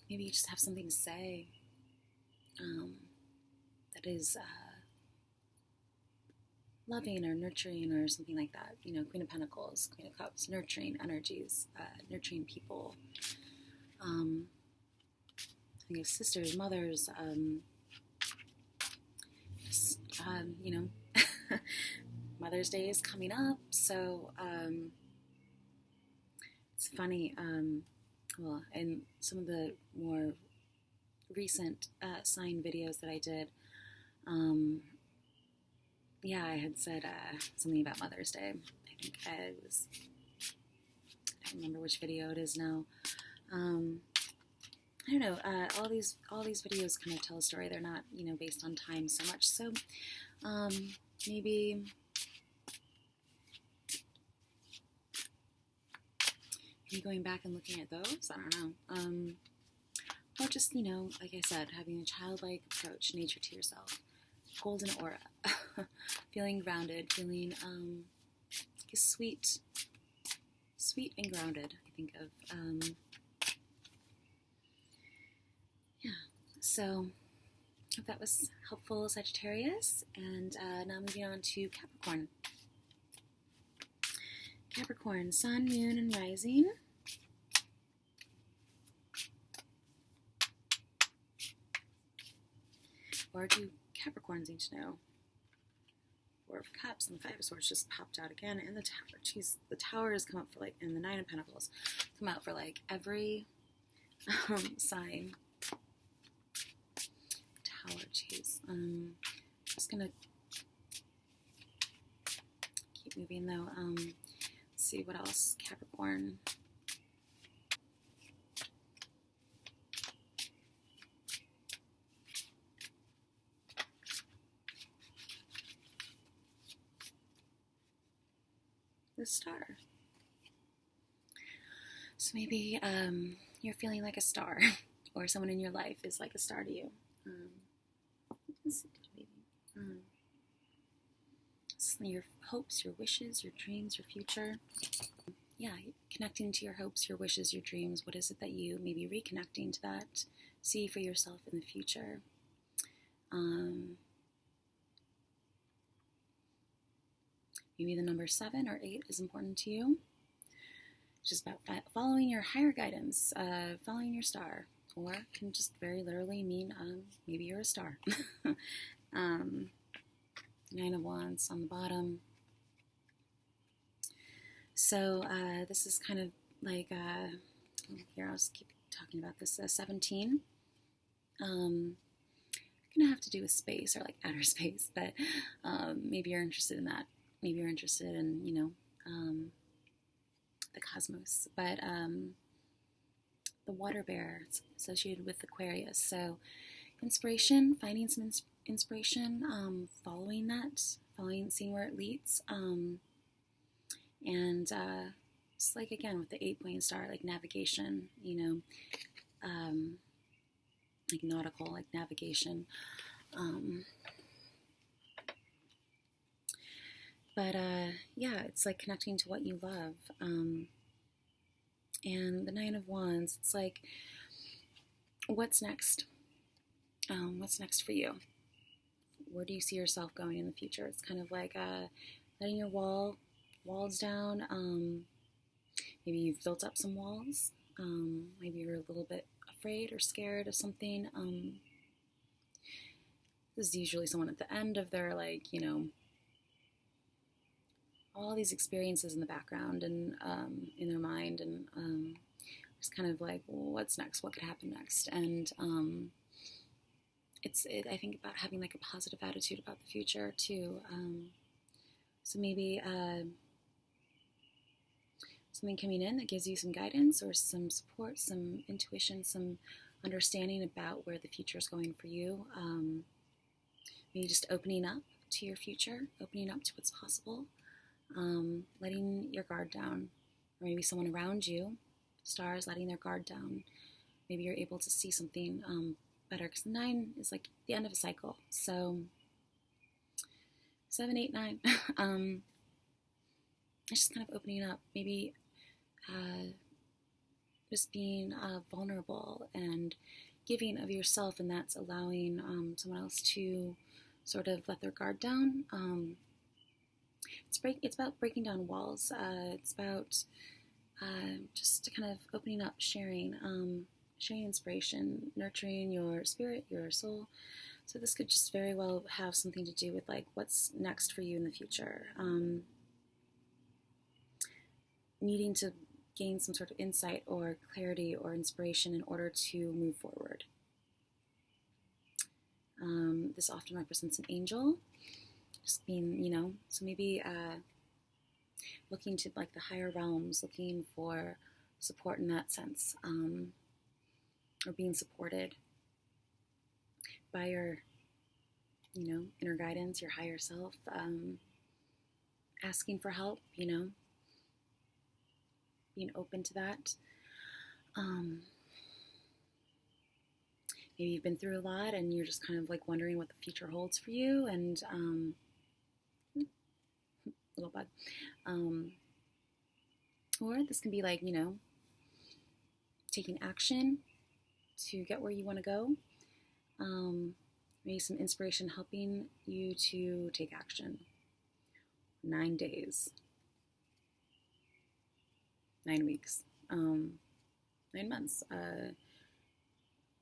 maybe just have something to say that is loving or nurturing or something like that. Queen of Pentacles, Queen of Cups, nurturing energies, nurturing people. I think of sisters, mothers, Mother's Day is coming up, so it's funny. Well, in some of the more recent sign videos that I did, I had said something about Mother's Day. I think I don't remember which video it is now. I don't know. All these videos kind of tell a story. They're not, based on time so much. So maybe going back and looking at those. I don't know. Or just, like I said, having a childlike approach, nature to yourself. Golden aura, feeling grounded, feeling sweet and grounded. I think of So hope that was helpful, Sagittarius. And now moving on to Capricorn. Capricorn, Sun, Moon, and Rising. Or do Capricorns need to know? Four of Cups and the Five of Swords just popped out again, and the Tower. Jeez, the Tower has come up for like, and the Nine of Pentacles come out for like every sign. Tower, jeez. Just gonna keep moving though. Let's see what else. Capricorn. The Star. So maybe you're feeling like a star, or someone in your life is like a star to you. Your hopes, your wishes, your dreams, your future. Connecting to your hopes, your wishes, your dreams. What is it that you may be reconnecting to that? See for yourself in the future. Maybe the number 7 or 8 is important to you. It's just about following your higher guidance, following your star, or can just very literally mean maybe you're a star. 9 of Wands on the bottom. So this is kind of like, here, I'll just keep talking about this, 17. Gonna have to do with space or like outer space, but maybe you're interested in that. Maybe you're interested in, the cosmos, but the water bear is associated with Aquarius. So inspiration, finding some inspiration, seeing where it leads, and it's like again with the 8-point star, like navigation, like nautical, like navigation. But yeah, it's like connecting to what you love. And the Nine of Wands, it's like, what's next? What's next for you? Where do you see yourself going in the future? It's kind of like letting your walls down. Maybe you've built up some walls. Maybe you're a little bit afraid or scared of something. This is usually someone at the end of their, like, all these experiences in the background and in their mind, and just kind of like, well, what's next? What could happen next? And I think about having like a positive attitude about the future too. So maybe something coming in that gives you some guidance or some support, some intuition, some understanding about where the future is going for you. Maybe just opening up to your future, opening up to what's possible. Letting your guard down, or maybe someone around you, stars, letting their guard down. Maybe you're able to see something better, because 9 is like the end of a cycle. So 7, 8, 9, it's just kind of opening up, maybe just being vulnerable and giving of yourself, and that's allowing someone else to sort of let their guard down. It's about breaking down walls. It's about just kind of opening up, sharing inspiration, nurturing your spirit, your soul. So this could just very well have something to do with like what's next for you in the future. Needing to gain some sort of insight or clarity or inspiration in order to move forward. This often represents an angel. Just being, so maybe looking to like the higher realms, looking for support in that sense, or being supported by your, inner guidance, your higher self, asking for help, being open to that. Maybe you've been through a lot and you're just kind of like wondering what the future holds for you, and little bug. Or this can be like, taking action to get where you want to go. Maybe some inspiration helping you to take action. 9 days. 9 weeks. 9 months.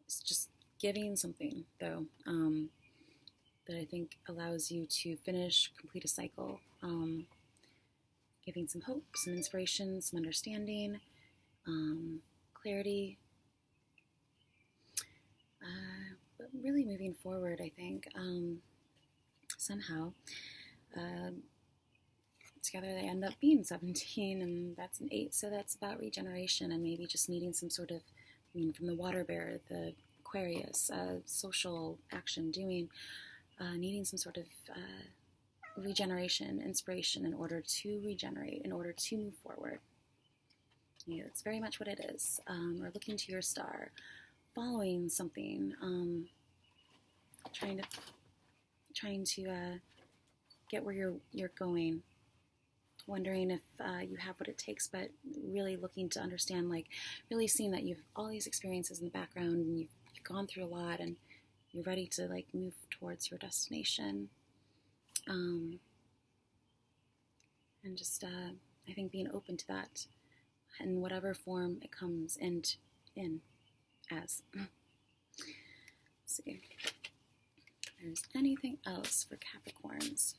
It's just giving something, though, that I think allows you to complete a cycle. Giving some hope, some inspiration, some understanding, clarity, but really moving forward, I think, somehow, together they end up being 17, and that's an 8, so that's about regeneration, and maybe just needing some sort of, from the water bear, the Aquarius, social action, needing some sort of regeneration, inspiration in order to regenerate, in order to move forward. That's very much what it is. Or looking to your star, following something, trying to get where you're going, wondering if you have what it takes, but really looking to understand, like really seeing that you've all these experiences in the background, and you've gone through a lot, and you're ready to like move towards your destination. And just, I think being open to that in whatever form it comes in as. Let's see if there's anything else for Capricorns.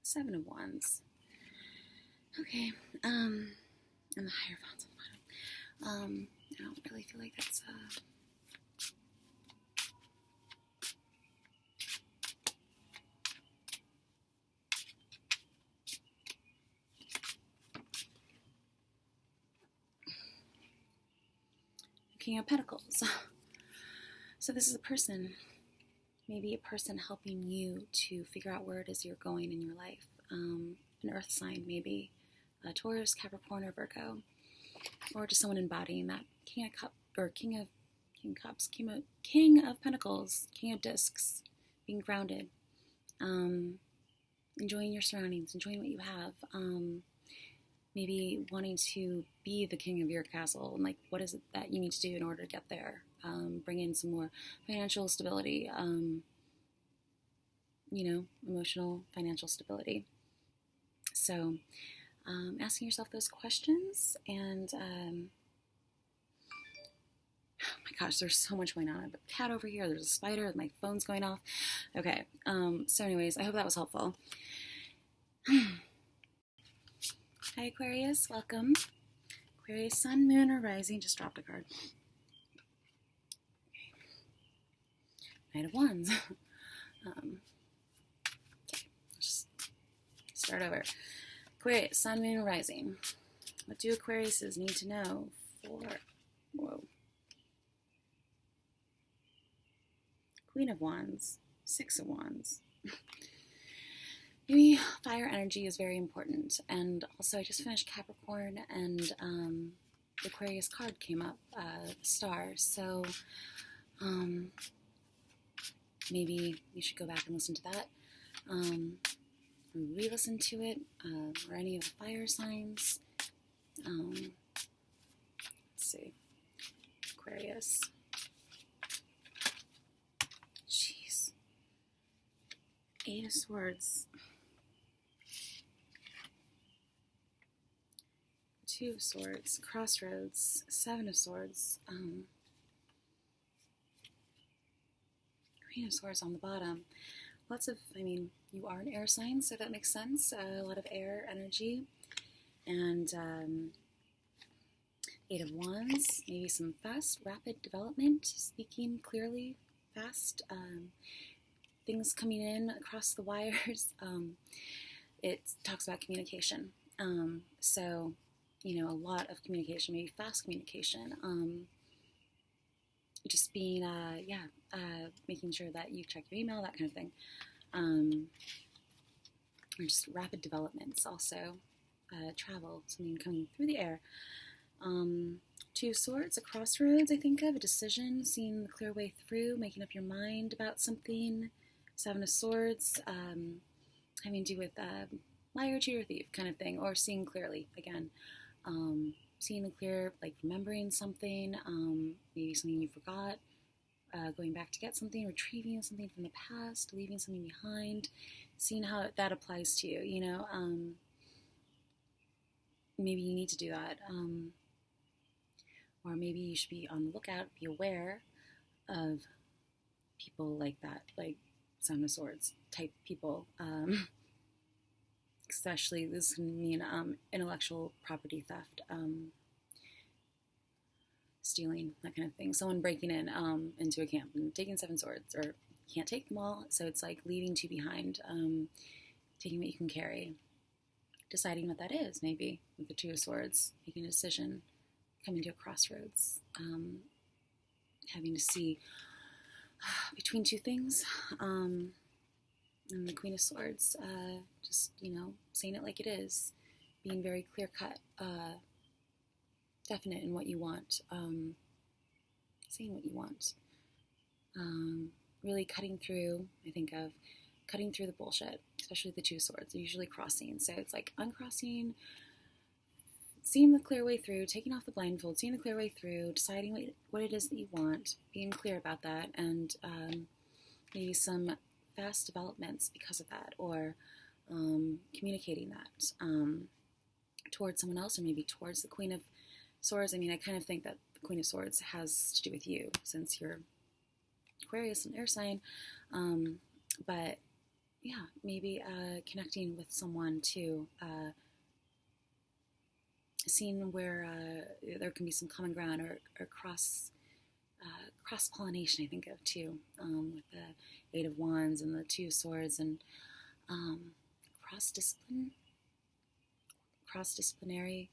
Seven of Wands. Okay, and the higher Wands on the bottom. I don't really feel like that's King of Pentacles. So this is a person, maybe a person helping you to figure out where it is you're going in your life. An earth sign, maybe a Taurus, Capricorn, or Virgo, or just someone embodying that King of Cups, or King of Pentacles, King of Discs, being grounded, enjoying your surroundings, enjoying what you have, maybe wanting to be the king of your castle, and like, what is it that you need to do in order to get there? Bring in some more financial stability, emotional, financial stability. So, asking yourself those questions, and oh my gosh, there's so much going on. I have a cat over here, there's a spider, my phone's going off. Okay, so anyways, I hope that was helpful. Hi Aquarius, welcome. Aquarius, Sun, Moon, or Rising, just dropped a card. Knight of Wands. Okay, let's start over. Aquarius, Sun, Moon, or Rising. What do Aquariuses need to know for... Queen of Wands, Six of Wands. Maybe fire energy is very important. And also, I just finished Capricorn, and the Aquarius card came up, the star. So maybe you should go back and listen to that, re-listen to it, or any of the fire signs. Let's see, Aquarius. Jeez. Eight of Swords. Two of Swords. Crossroads. Seven of Swords. Queen of Swords on the bottom. Lots of, you are an air sign, so that makes sense. A lot of air energy. And Eight of Wands. Maybe some fast, rapid development. Speaking clearly, fast. Things coming in across the wires. It talks about communication. So, a lot of communication, maybe fast communication. Just being, making sure that you check your email, that kind of thing. Or just rapid developments. Also, travel, something coming through the air. Two of Swords, a crossroads, I think of, a decision, seeing the clear way through, making up your mind about something. Seven of Swords, having to do with liar, cheater, thief kind of thing, or seeing clearly, again. Seeing the clear, like remembering something, maybe something you forgot, going back to get something, retrieving something from the past, leaving something behind, seeing how that applies to you, maybe you need to do that. Or maybe you should be on the lookout, be aware of people like that, like Seven of Swords type people. Especially, this can mean intellectual property theft, stealing, that kind of thing. Someone breaking in into a camp and taking Seven Swords, or you can't take them all, so it's like leaving two behind, taking what you can carry, deciding what that is, maybe, with the Two of Swords, making a decision, coming to a crossroads, having to see between two things, and the Queen of Swords, just, saying it like it is, being very clear-cut, definite in what you want, saying what you want, really cutting through, I think of, cutting through the bullshit, especially the Two of Swords. They're usually crossing, so it's like uncrossing, seeing the clear way through, taking off the blindfold, seeing the clear way through, deciding what it is that you want, being clear about that, and maybe some fast developments because of that, or communicating that towards someone else, or maybe towards the Queen of Swords. I kind of think that the Queen of Swords has to do with you, since you're Aquarius, an air sign, but yeah, maybe connecting with someone too, seeing where there can be some common ground, or cross-pollination, I think of too, with the Eight of Wands and the Two of Swords, and cross-disciplinary,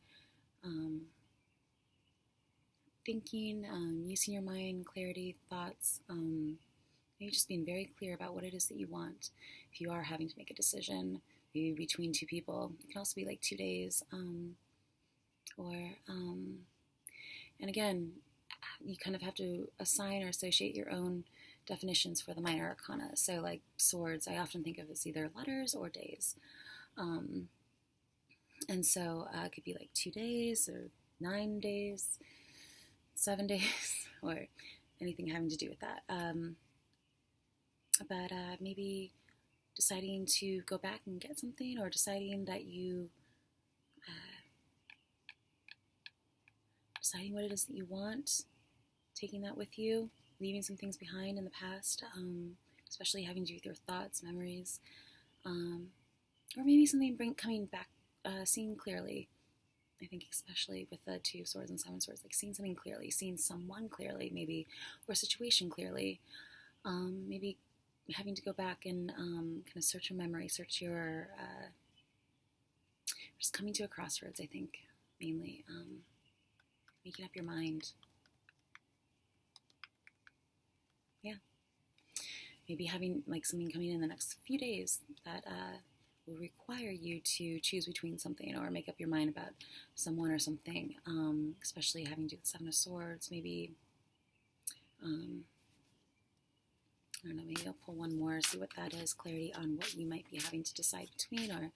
thinking, using your mind, clarity, thoughts, maybe just being very clear about what it is that you want. If you are having to make a decision, maybe between two people, it can also be like 2 days, or and again, you kind of have to assign or associate your own definitions for the minor arcana. So, like swords, I often think of as either letters or days. And so it could be like 2 days or 9 days, 7 days, or anything having to do with that. But maybe deciding to go back and get something, or deciding that deciding what it is that you want, taking that with you, leaving some things behind in the past, especially having to do with your thoughts, memories, or maybe something coming back, seeing clearly. I think especially with the 2 of Swords and 7 of Swords, like seeing something clearly, seeing someone clearly, maybe, or a situation clearly. Maybe having to go back and kind of search your memory, search your, just coming to a crossroads, I think, mainly. Making up your mind. Yeah. Maybe having like something coming in the next few days that will require you to choose between something, or make up your mind about someone or something, especially having to do with 7 of Swords. Maybe, I don't know, maybe I'll pull one more, see what that is, clarity on what you might be having to decide between, or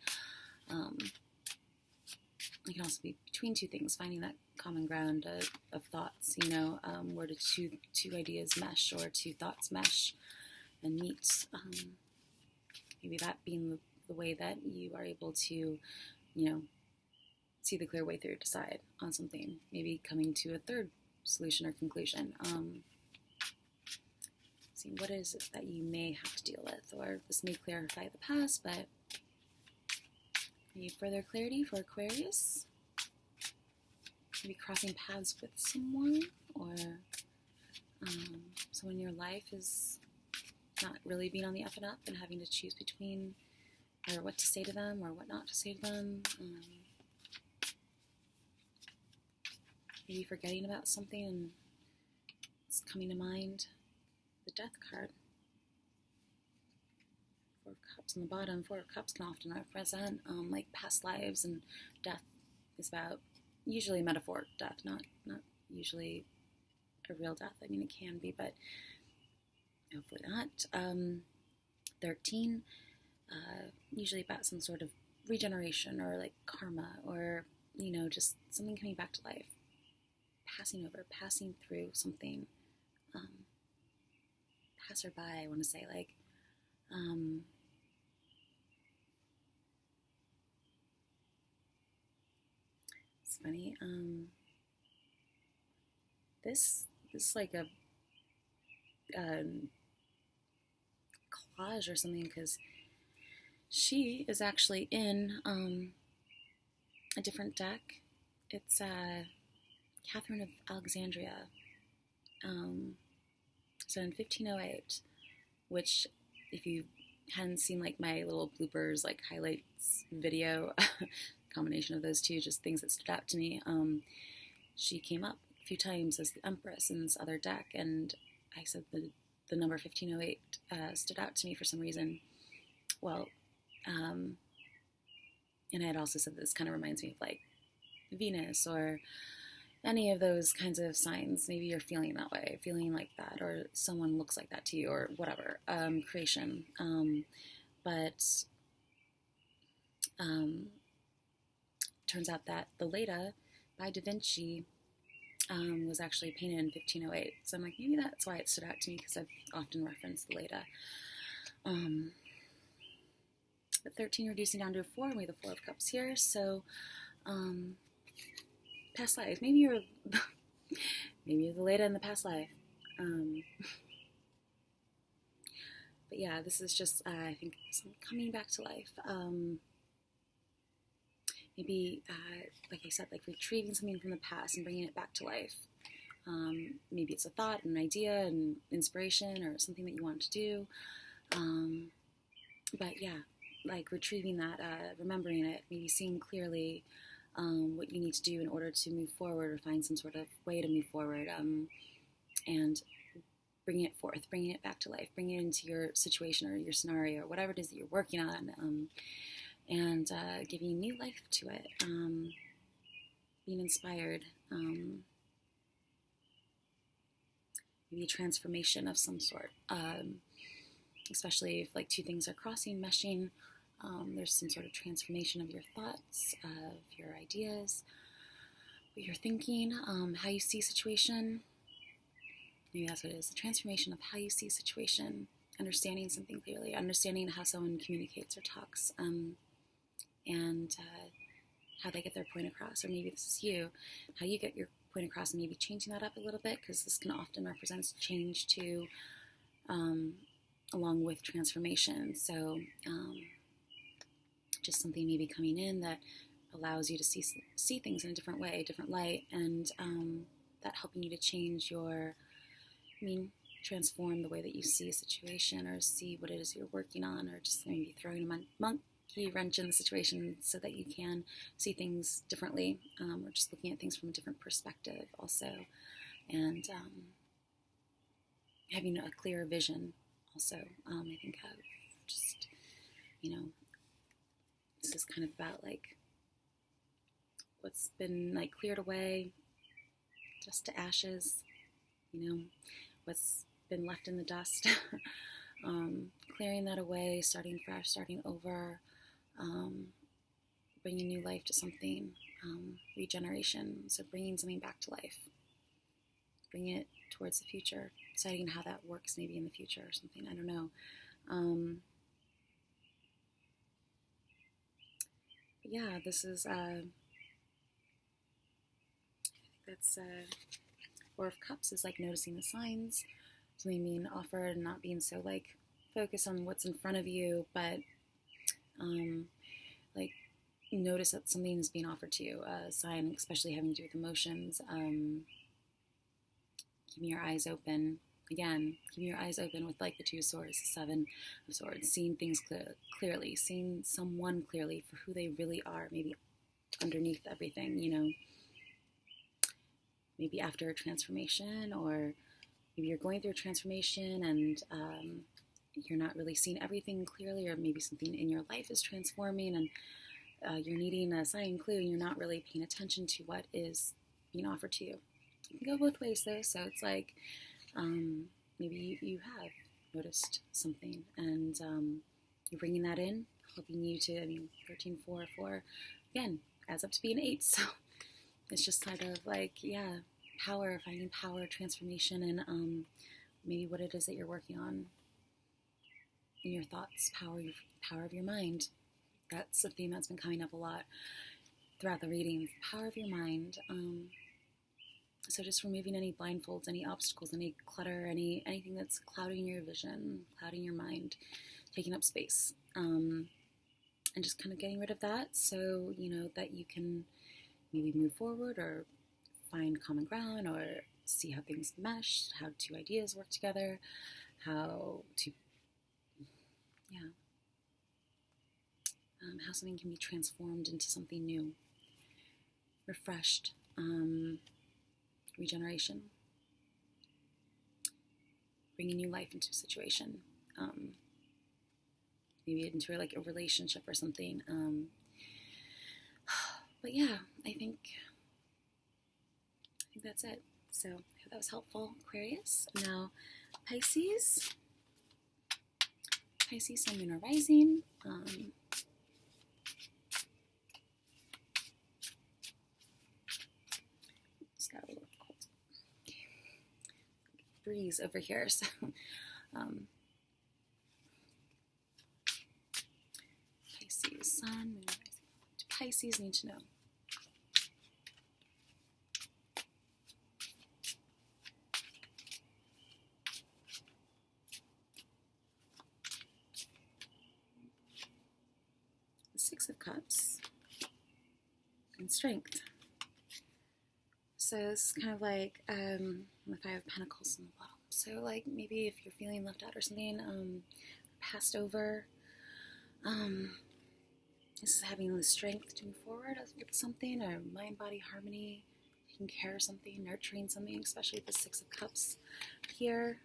it can also be between 2 things, finding that common ground of thoughts, where do two ideas mesh, or 2 thoughts mesh and meet. Maybe that being the way that you are able to, see the clear way through, decide on something, maybe coming to a third solution or conclusion. See what is it that you may have to deal with, or this may clarify the past, but maybe further clarity for Aquarius. Maybe crossing paths with someone, or someone in your life is not really being on the up and up, and having to choose between, or what to say to them or what not to say to them. Maybe forgetting about something and it's coming to mind. The Death card. 4 of Cups on the bottom. 4 of Cups can often represent like past lives, and death is about usually metaphoric death, not usually a real death. I mean, it can be, but hopefully not. 13, usually about some sort of regeneration, or like karma, or just something coming back to life, passing over, passing through something. Passerby, I want to say, like, it's funny. This like a collage or something, because she is actually in a different deck. It's Catherine of Alexandria. So in 1508, which, if you hadn't seen like my little bloopers, like highlights video, combination of those 2, just things that stood out to me, she came up a few times as the Empress in this other deck, and I said the number 1508 stood out to me for some reason. Well, and I had also said this kind of reminds me of like Venus, or any of those kinds of signs. Maybe you're feeling that way, feeling like that, or someone looks like that to you, or whatever, creation. But turns out that the Leda by Da Vinci was actually painted in 1508. So I'm like, maybe that's why it stood out to me, because I've often referenced the Leda. But 13 reducing down to a 4, and we have the 4 of Cups here. So past life. Maybe you're the Leda in the past life. But yeah, this is just, I think, coming back to life. Maybe, like I said, like retrieving something from the past and bringing it back to life. Maybe it's a thought, an idea, an inspiration, or something that you want to do. But yeah, like retrieving that, remembering it, maybe seeing clearly, what you need to do in order to move forward or find some sort of way to move forward, and bringing it forth, bringing it back to life, bringing it into your situation or your scenario or whatever it is that you're working on, and giving new life to it, being inspired, maybe a transformation of some sort, especially if like two things are crossing, meshing. There's some sort of transformation of your thoughts, of your ideas, what you're thinking, how you see situation. Maybe that's what it is, the transformation of how you see a situation, understanding something clearly, understanding how someone communicates or talks, and how they get their point across. Or maybe this is you, how you get your point across, and maybe changing that up a little bit, because this can often represent change too, along with transformation. So just something maybe coming in that allows you to see things in a different way, a different light, and that helping you to change transform the way that you see a situation or see what it is you're working on, or just maybe throwing a monkey wrench in the situation so that you can see things differently, or just looking at things from a different perspective also, and having a clearer vision also. I think of just, this is kind of about like what's been like cleared away, dust to ashes, what's been left in the dust, clearing that away, starting fresh, starting over, bringing new life to something, regeneration, so bringing something back to life, bringing it towards the future, deciding how that works maybe in the future or something, I don't know. But yeah, this is, I think that's, Four of Cups is like noticing the signs, something being offered and not being so like focused on what's in front of you, but like notice that something is being offered to you, a sign, especially having to do with emotions, keeping your eyes open. Again, keeping your eyes open with like the Two of Swords, the Seven of Swords, seeing things clearly, seeing someone clearly for who they really are, maybe underneath everything, maybe after a transformation, or maybe you're going through a transformation and you're not really seeing everything clearly, or maybe something in your life is transforming and you're needing a sign, clue, and you're not really paying attention to what is being offered to you. It can go both ways though, so it's like maybe you have noticed something and you're bringing that in, helping you to, 13, 4, 4, again, adds up to be an 8, so it's just sort of like, power, finding power, transformation, and maybe what it is that you're working on in your thoughts, power of your mind. That's a theme that's been coming up a lot throughout the readings, power of your mind. So just removing any blindfolds, any obstacles, any clutter, anything that's clouding your vision, clouding your mind, taking up space, and just kind of getting rid of that, so that you can maybe move forward or find common ground or see how things mesh, how two ideas work together, how something can be transformed into something new, refreshed, regeneration, bringing new life into a situation, maybe into like a relationship or something. But yeah, I think that's it. So I hope that was helpful, Aquarius. Now, Pisces, Sun, Moon, or Rising. Just got a little cold. Breeze over here, so Pisces, Sun, Moon, Rising. What do Pisces need to know? The Six of Cups and Strength. So this is kind of like the Five of Pentacles in the bottom. So like maybe if you're feeling left out or something, passed over, This is having the strength to move forward with something, or mind-body harmony, taking care of something, nurturing something, especially the Six of Cups here.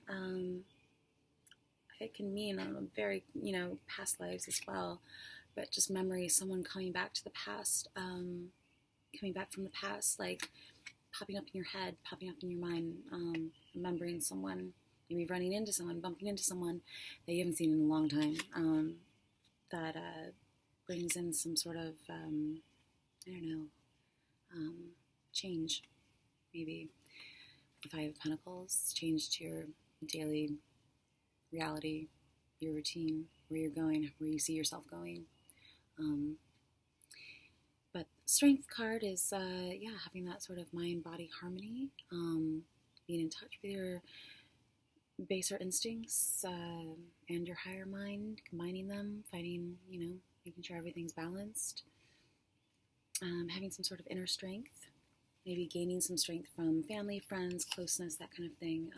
It can mean very, past lives as well, but just memories, someone coming back to the past, coming back from the past, like popping up in your head, popping up in your mind, remembering someone, maybe running into someone, bumping into someone that you haven't seen in a long time, that brings in some sort of, change, maybe. The Five of Pentacles, change to your daily reality, your routine, where you're going, where you see yourself going. But Strength card is, having that sort of mind-body harmony, being in touch with your baser instincts and your higher mind, combining them, finding, making sure everything's balanced, having some sort of inner strength, maybe gaining some strength from family, friends, closeness, that kind of thing.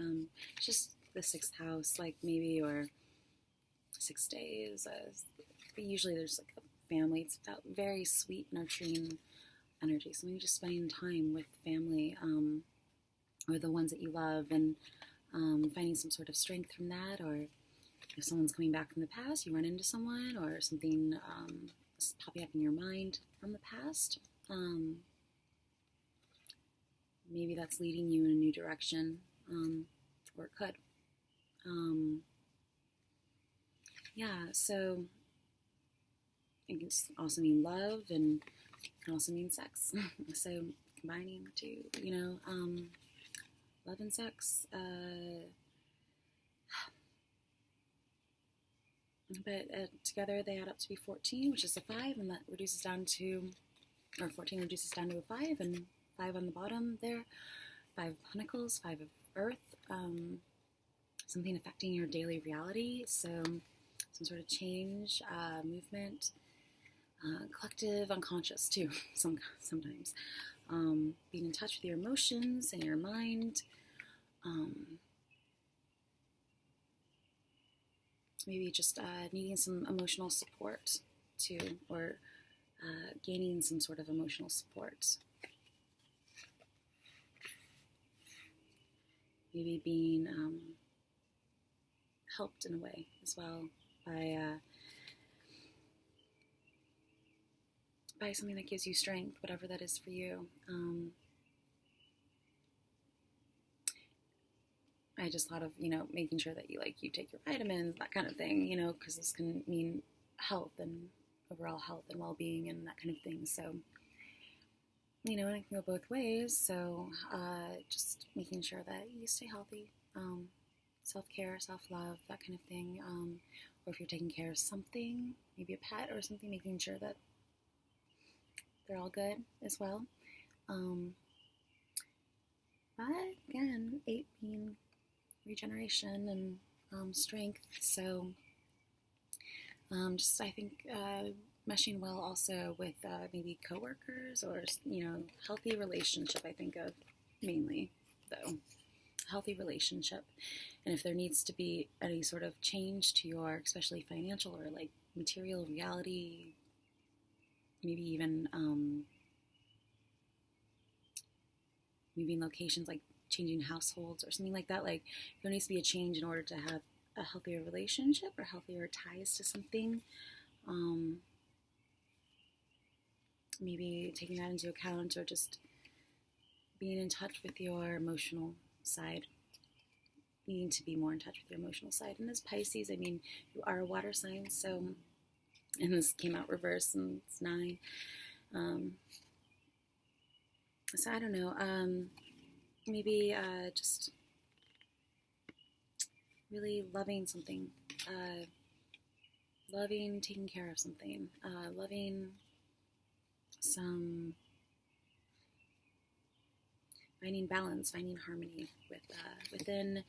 Just the sixth house, like maybe, or 6 days. Usually there's like a family. It's that very sweet, nurturing energy. So maybe just spending time with family, or the ones that you love, and finding some sort of strength from that. Or if someone's coming back from the past, you run into someone, or something popping up in your mind from the past. Maybe that's leading you in a new direction, or it could. So it can also mean love, and it can also mean sex. So combining two, love and sex. But together they add up to be 14, which is a 5, and that reduces down to, or 14 reduces down to a 5, and 5 on the bottom there. 5 of Pentacles, 5 of Earth, something affecting your daily reality, so some sort of change, movement, collective unconscious too, sometimes. Being in touch with your emotions and your mind, maybe just needing some emotional support too, or gaining some sort of emotional support. Maybe being helped in a way as well by something that gives you strength, whatever that is for you. I just thought of, making sure that you take your vitamins, that kind of thing, because this can mean health and overall health and well-being and that kind of thing. So, and it can go both ways. So just making sure that you stay healthy, self-care, self-love, that kind of thing. Or if you're taking care of something, maybe a pet or something, making sure that they're all good as well. But again, 8 being regeneration and strength. So just I think meshing well also with maybe coworkers, or healthy relationship. I think of mainly though healthy relationship, and if there needs to be any sort of change to your, especially financial or like material reality, maybe even moving locations, like changing households or something like that. Like there needs to be a change in order to have a healthier relationship or healthier ties to something. Maybe taking that into account, or just being in touch with your emotional side. Needing to be more in touch with your emotional side. And as Pisces, I mean, you are a water sign, so, and this came out reverse, and it's 9. So I don't know, maybe just really loving something, loving taking care of something, loving some, finding balance, finding harmony within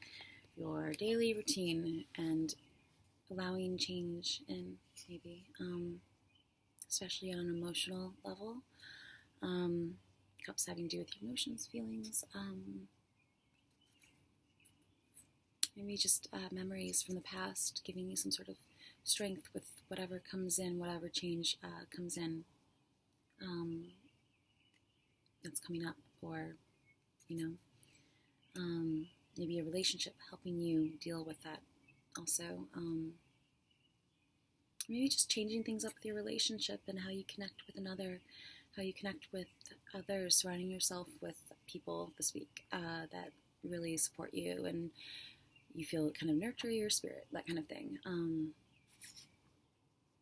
your daily routine, and allowing change in, maybe, especially on an emotional level. Cups having to do with your emotions, feelings, maybe just memories from the past, giving you some sort of strength with whatever comes in, whatever change comes in that's coming up, or, you know, maybe a relationship helping you deal with that also. Maybe just changing things up with your relationship and how you connect with another, how you connect with others, surrounding yourself with people this week that really support you and you feel kind of nurture your spirit, that kind of thing.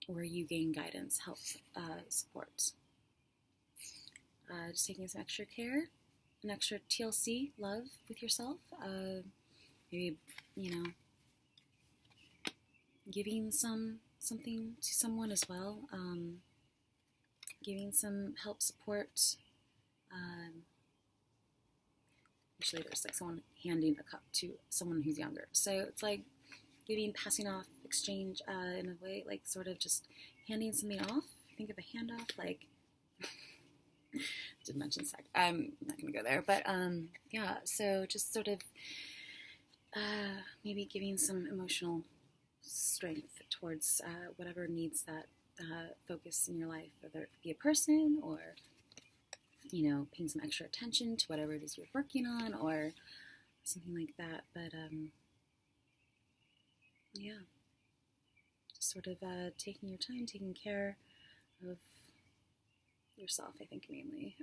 Where you gain guidance, help, support. Just taking some extra care, an extra TLC, love with yourself. Maybe, you know, giving something to someone as well. Giving some help, support. Usually there's like someone handing a cup to someone who's younger. So it's like giving, passing off, exchange in a way, like sort of just handing something off. Think of a handoff, like, did mention sex. I'm not going to go there, but yeah, so just sort of maybe giving some emotional strength towards whatever needs that focus in your life, whether it be a person or, you know, paying some extra attention to whatever it is you're working on or something like that. But yeah, just sort of taking your time, taking care of yourself, I think, mainly.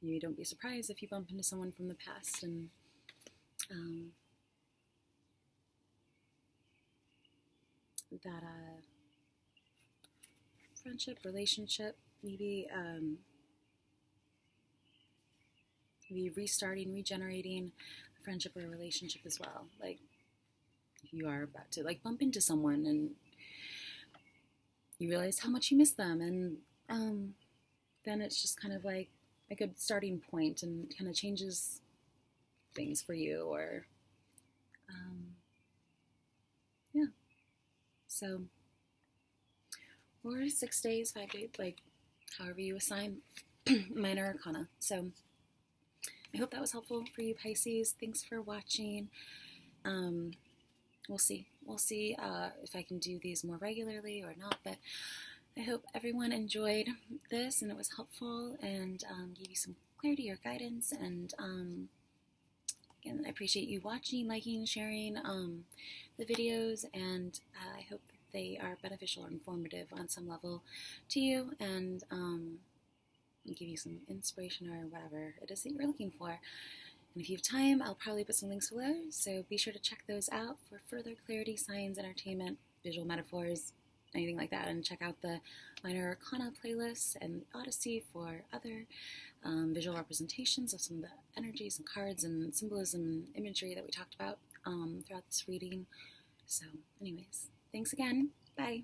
Maybe don't be surprised if you bump into someone from the past and that friendship, relationship, maybe restarting, regenerating a friendship or a relationship as well. Like, if you are about to like bump into someone and you realize how much you miss them, and then it's just kind of like a good starting point and kind of changes things for you, or yeah. So, or 6 days, 5 days, like however you assign minor arcana. So I hope that was helpful for you, Pisces. Thanks for watching. We'll see if I can do these more regularly or not, but I hope everyone enjoyed this and it was helpful and gave you some clarity or guidance. And again, I appreciate you watching, liking, sharing the videos, and I hope that they are beneficial or informative on some level to you, and give you some inspiration or whatever it is that you're looking for. And if you have time, I'll probably put some links below, so be sure to check those out for further clarity, science, entertainment, visual metaphors, anything like that, and check out the Minor Arcana playlist and Odyssey for other visual representations of some of the energies and cards and symbolism and imagery that we talked about throughout this reading. So anyways, thanks again. Bye.